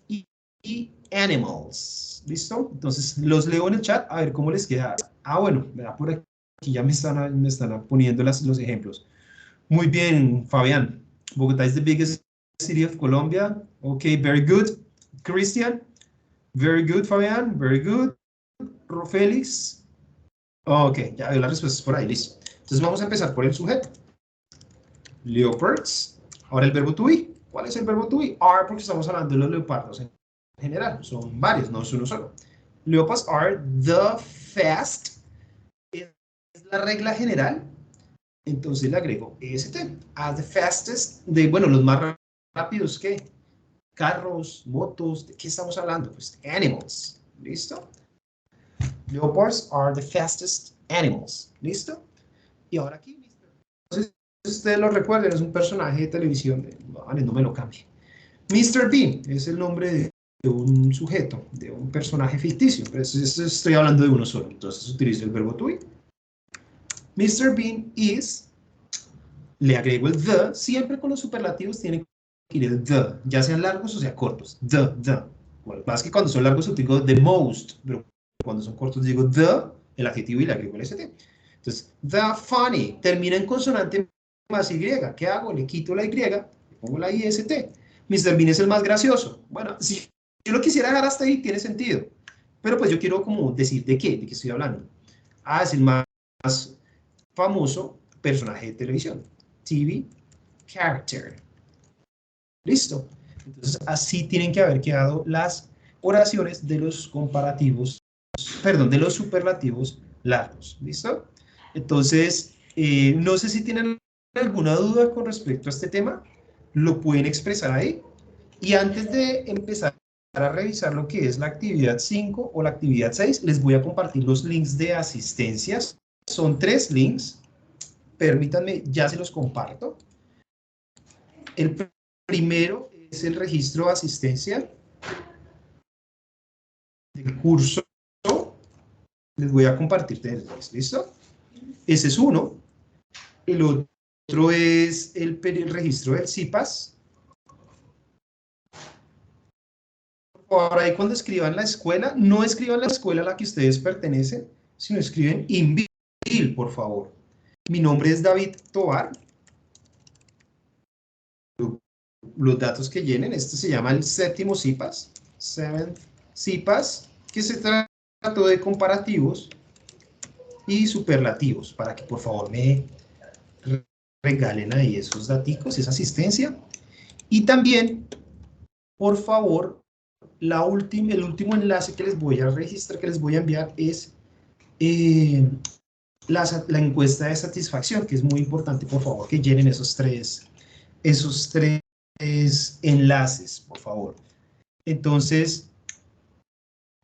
y animals. ¿Listo? Entonces, los leo en el chat a ver cómo les queda. Bueno, por aquí ya me están poniendo los ejemplos. Muy bien, Fabián. Bogotá is the biggest city of Colombia. Okay, very good. Christian, very good, Fabián, very good. Félix. Ok, ya veo las respuestas por ahí, listo. Entonces vamos a empezar por el sujeto. Leopards. Ahora el verbo to be. ¿Cuál es el verbo to be? Are, porque estamos hablando de los leopardos en general. Son varios, no es uno solo. Leopards are the fast. Es la regla general. Entonces le agrego est. As the fastest. Bueno, los más rápidos que carros, motos. ¿De qué estamos hablando? Pues animals. ¿Listo? Leopards are the fastest animals. ¿Listo? Y ahora aquí, entonces, ustedes lo recuerden, es un personaje de televisión. Vale, no me lo cambie. Mr. Bean es el nombre de un sujeto, de un personaje ficticio. Pero estoy hablando de uno solo. Entonces utilizo el verbo to be. Mr. Bean is, le agrego el the, siempre con los superlativos tiene que ir el the, ya sean largos o sean cortos. The. Bueno, más que cuando son largos utilizo the most, pero cuando son cortos digo the, el adjetivo y le agrego el st. Entonces, the funny, termina en consonante más y. ¿Qué hago? Le quito la y, le pongo la ist. Mr. Bean es el más gracioso. Bueno, si yo lo quisiera dejar hasta ahí, tiene sentido. Pero pues yo quiero como decir de qué estoy hablando. Es el más famoso personaje de televisión. TV character. ¿Listo? Entonces, así tienen que haber quedado las oraciones de los comparativos, perdón, de los superlativos largos. ¿Listo? Entonces, no sé si tienen alguna duda con respecto a este tema, lo pueden expresar ahí. Y antes de empezar a revisar lo que es la actividad 5 o la actividad 6, les voy a compartir los links de asistencias. Son 3 links. Permítanme, ya se los comparto. El primero es el registro de asistencia del curso Les voy a compartir tres, ¿listo? Ese es uno. El otro es el registro del CIPAS. Ahora, ahí cuando escriban la escuela, no escriban la escuela a la que ustedes pertenecen, sino escriben INVIL, por favor. Mi nombre es David Tovar. Los datos que llenen, este se llama el séptimo CIPAS, Seventh CIPAS, que se trató de comparativos y superlativos, para que por favor me regalen ahí esos daticos, esa asistencia. Y también, por favor, el último enlace que les voy a registrar, que les voy a enviar es la encuesta de satisfacción, que es muy importante, por favor, que llenen esos tres enlaces, por favor. Entonces,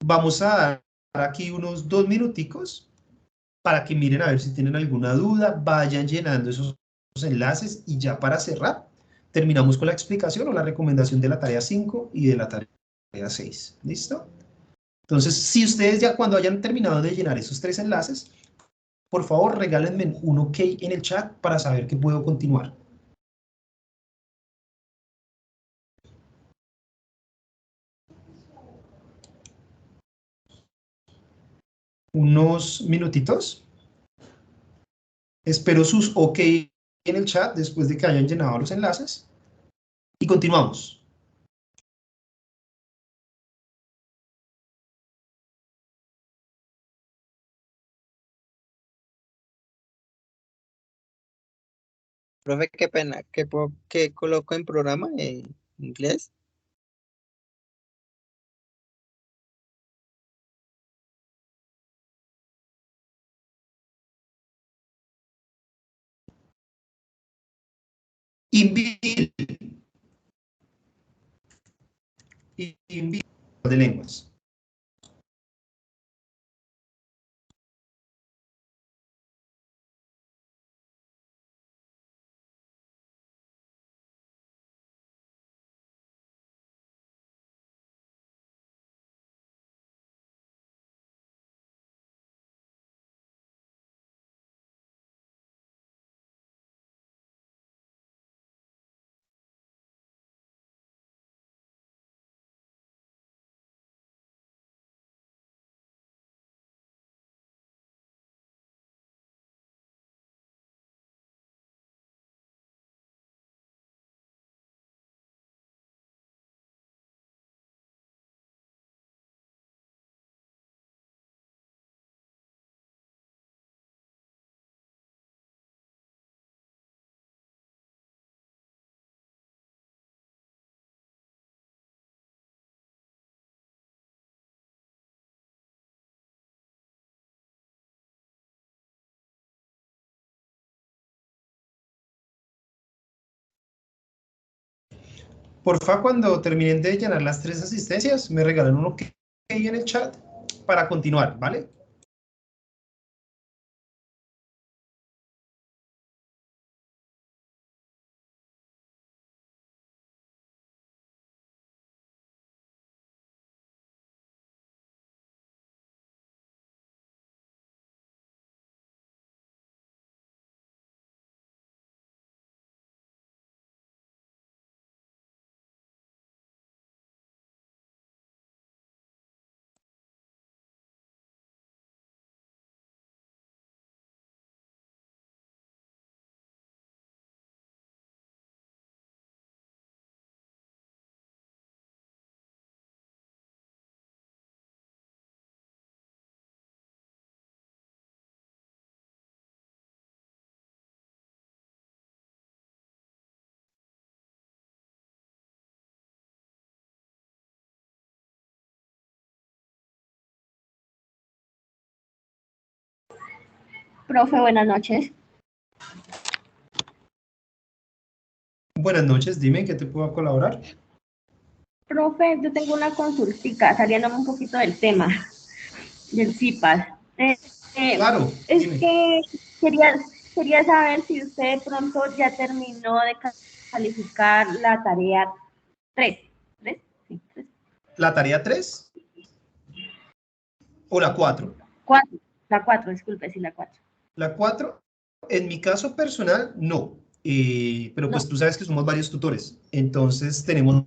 vamos a dar aquí unos 2 minuticos para que miren a ver si tienen alguna duda, vayan llenando esos enlaces y ya para cerrar, terminamos con la explicación o la recomendación de la tarea 5 y de la tarea 6. ¿Listo? Entonces, si ustedes ya cuando hayan terminado de llenar esos 3 enlaces, por favor, regálenme un OK en el chat para saber que puedo continuar. Unos minutitos. Espero sus OK en el chat después de que hayan llenado los enlaces. Y continuamos. Profe, qué pena, ¿qué coloco en programa en inglés? INVIL de lenguas. Porfa, cuando terminen de llenar las 3 asistencias, me regalan un OK en el chat para continuar, ¿vale? Profe, buenas noches. Buenas noches, dime, ¿en qué te puedo colaborar? Profe, yo tengo una consultica, saliéndome un poquito del tema del CIPAS. Claro, Es dime. que quería saber si usted de pronto ya terminó de calificar la tarea 3. ¿3? Sí, 3. ¿La tarea 3 o la 4? 4. La 4, disculpe, sí, la 4. La 4, en mi caso personal, no. Pero pues No. tú sabes que somos varios tutores. Entonces tenemos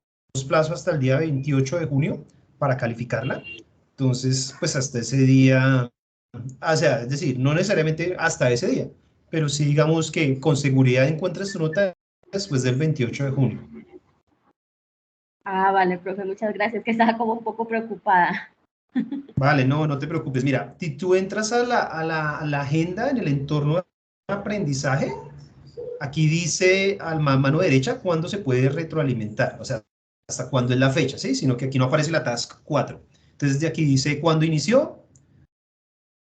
plazo hasta el día 28 de junio para calificarla. Entonces, pues hasta ese día, o sea, es decir, no necesariamente hasta ese día, pero sí digamos que con seguridad encuentres tu nota después del 28 de junio. Ah, vale, profe, muchas gracias, que estaba como un poco preocupada. Vale, no te preocupes. Mira, si tú entras a la agenda en el entorno de aprendizaje, aquí dice a mano derecha cuándo se puede retroalimentar, o sea, hasta cuándo es la fecha, ¿sí? Sino que aquí no aparece la task 4. Entonces, de aquí dice cuándo inició,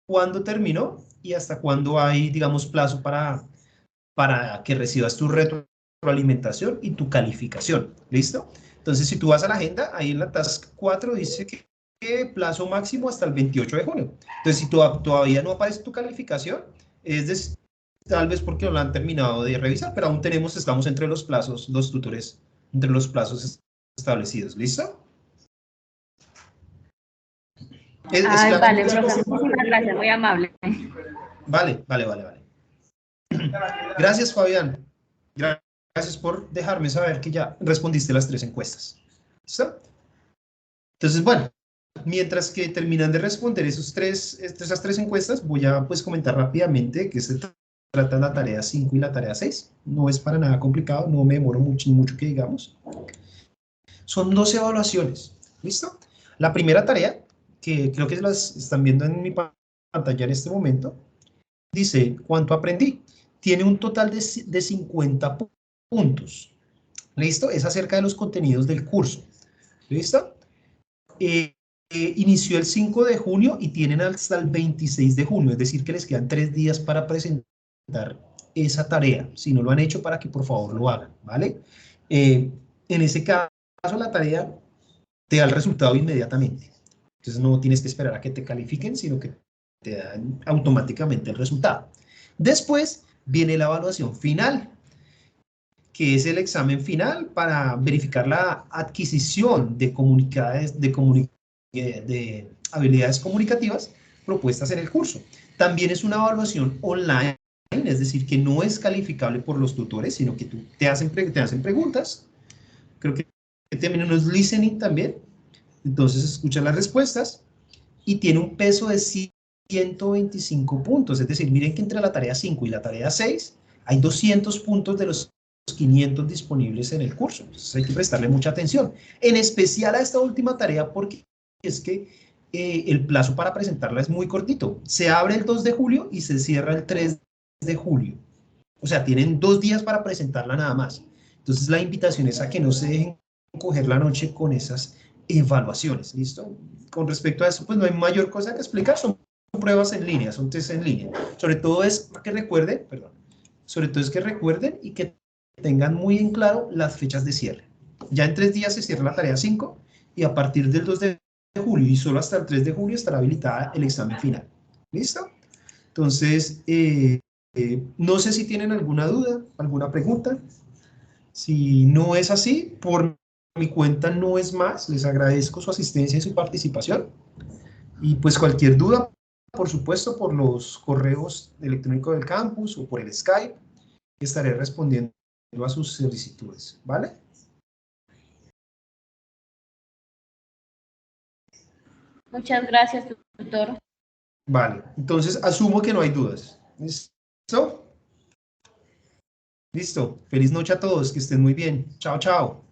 cuándo terminó y hasta cuándo hay, digamos, plazo para que recibas tu retroalimentación y tu calificación. ¿Listo? Entonces, si tú vas a la agenda, ahí en la task 4 dice que plazo máximo hasta el 28 de junio. Entonces, si todavía no aparece tu calificación, es decir, tal vez porque no la han terminado de revisar, pero aún estamos entre los plazos, los tutores, entre los plazos establecidos. ¿Listo? Ay, vale, profe, muchísimas gracias, muy amable. Vale. Gracias, Fabián. Gracias por dejarme saber que ya respondiste las 3 encuestas. ¿Listo? Entonces, bueno, mientras que terminan de responder esas tres encuestas, voy a pues comentar rápidamente que se trata la tarea 5 y la tarea 6. No es para nada complicado, no me demoro mucho que digamos. Son 2 evaluaciones, ¿listo? La primera tarea, que creo que las están viendo en mi pantalla en este momento, dice, ¿cuánto aprendí? Tiene un total de 50 puntos, ¿listo? Es acerca de los contenidos del curso, ¿listo? Inició el 5 de junio y tienen hasta el 26 de junio, es decir, que les quedan 3 días para presentar esa tarea. Si no lo han hecho, para que por favor lo hagan, ¿vale? En ese caso, la tarea te da el resultado inmediatamente. Entonces no tienes que esperar a que te califiquen, sino que te dan automáticamente el resultado. Después viene la evaluación final, que es el examen final para verificar la adquisición de habilidades comunicativas propuestas en el curso. También es una evaluación online, es decir, que no es calificable por los tutores, sino que te hacen preguntas. Creo que también unos listening también. Entonces escucha las respuestas y tiene un peso de 125 puntos. Es decir, miren que entre la tarea 5 y la tarea 6 hay 200 puntos de los 500 disponibles en el curso. Entonces hay que prestarle mucha atención. En especial a esta última tarea porque es que el plazo para presentarla es muy cortito. Se abre el 2 de julio y se cierra el 3 de julio. O sea, tienen 2 días para presentarla nada más. Entonces la invitación es a que no se dejen coger la noche con esas evaluaciones, ¿listo? Con respecto a eso, pues no hay mayor cosa que explicar, son pruebas en línea, son test en línea. Sobre todo es que recuerden, y que tengan muy en claro las fechas de cierre. Ya en 3 días se cierra la tarea 5 y a partir del 2 de julio y solo hasta el 3 de julio estará habilitada el examen final. ¿Listo? Entonces, no sé si tienen alguna duda, alguna pregunta. Si no es así, por mi cuenta no es más. Les agradezco su asistencia y su participación. Y pues cualquier duda, por supuesto, por los correos electrónicos del campus o por el Skype, estaré respondiendo a sus solicitudes, ¿vale? Muchas gracias, tutor. Vale, entonces asumo que no hay dudas. ¿Listo? Listo. Feliz noche a todos, que estén muy bien. Chao, chao.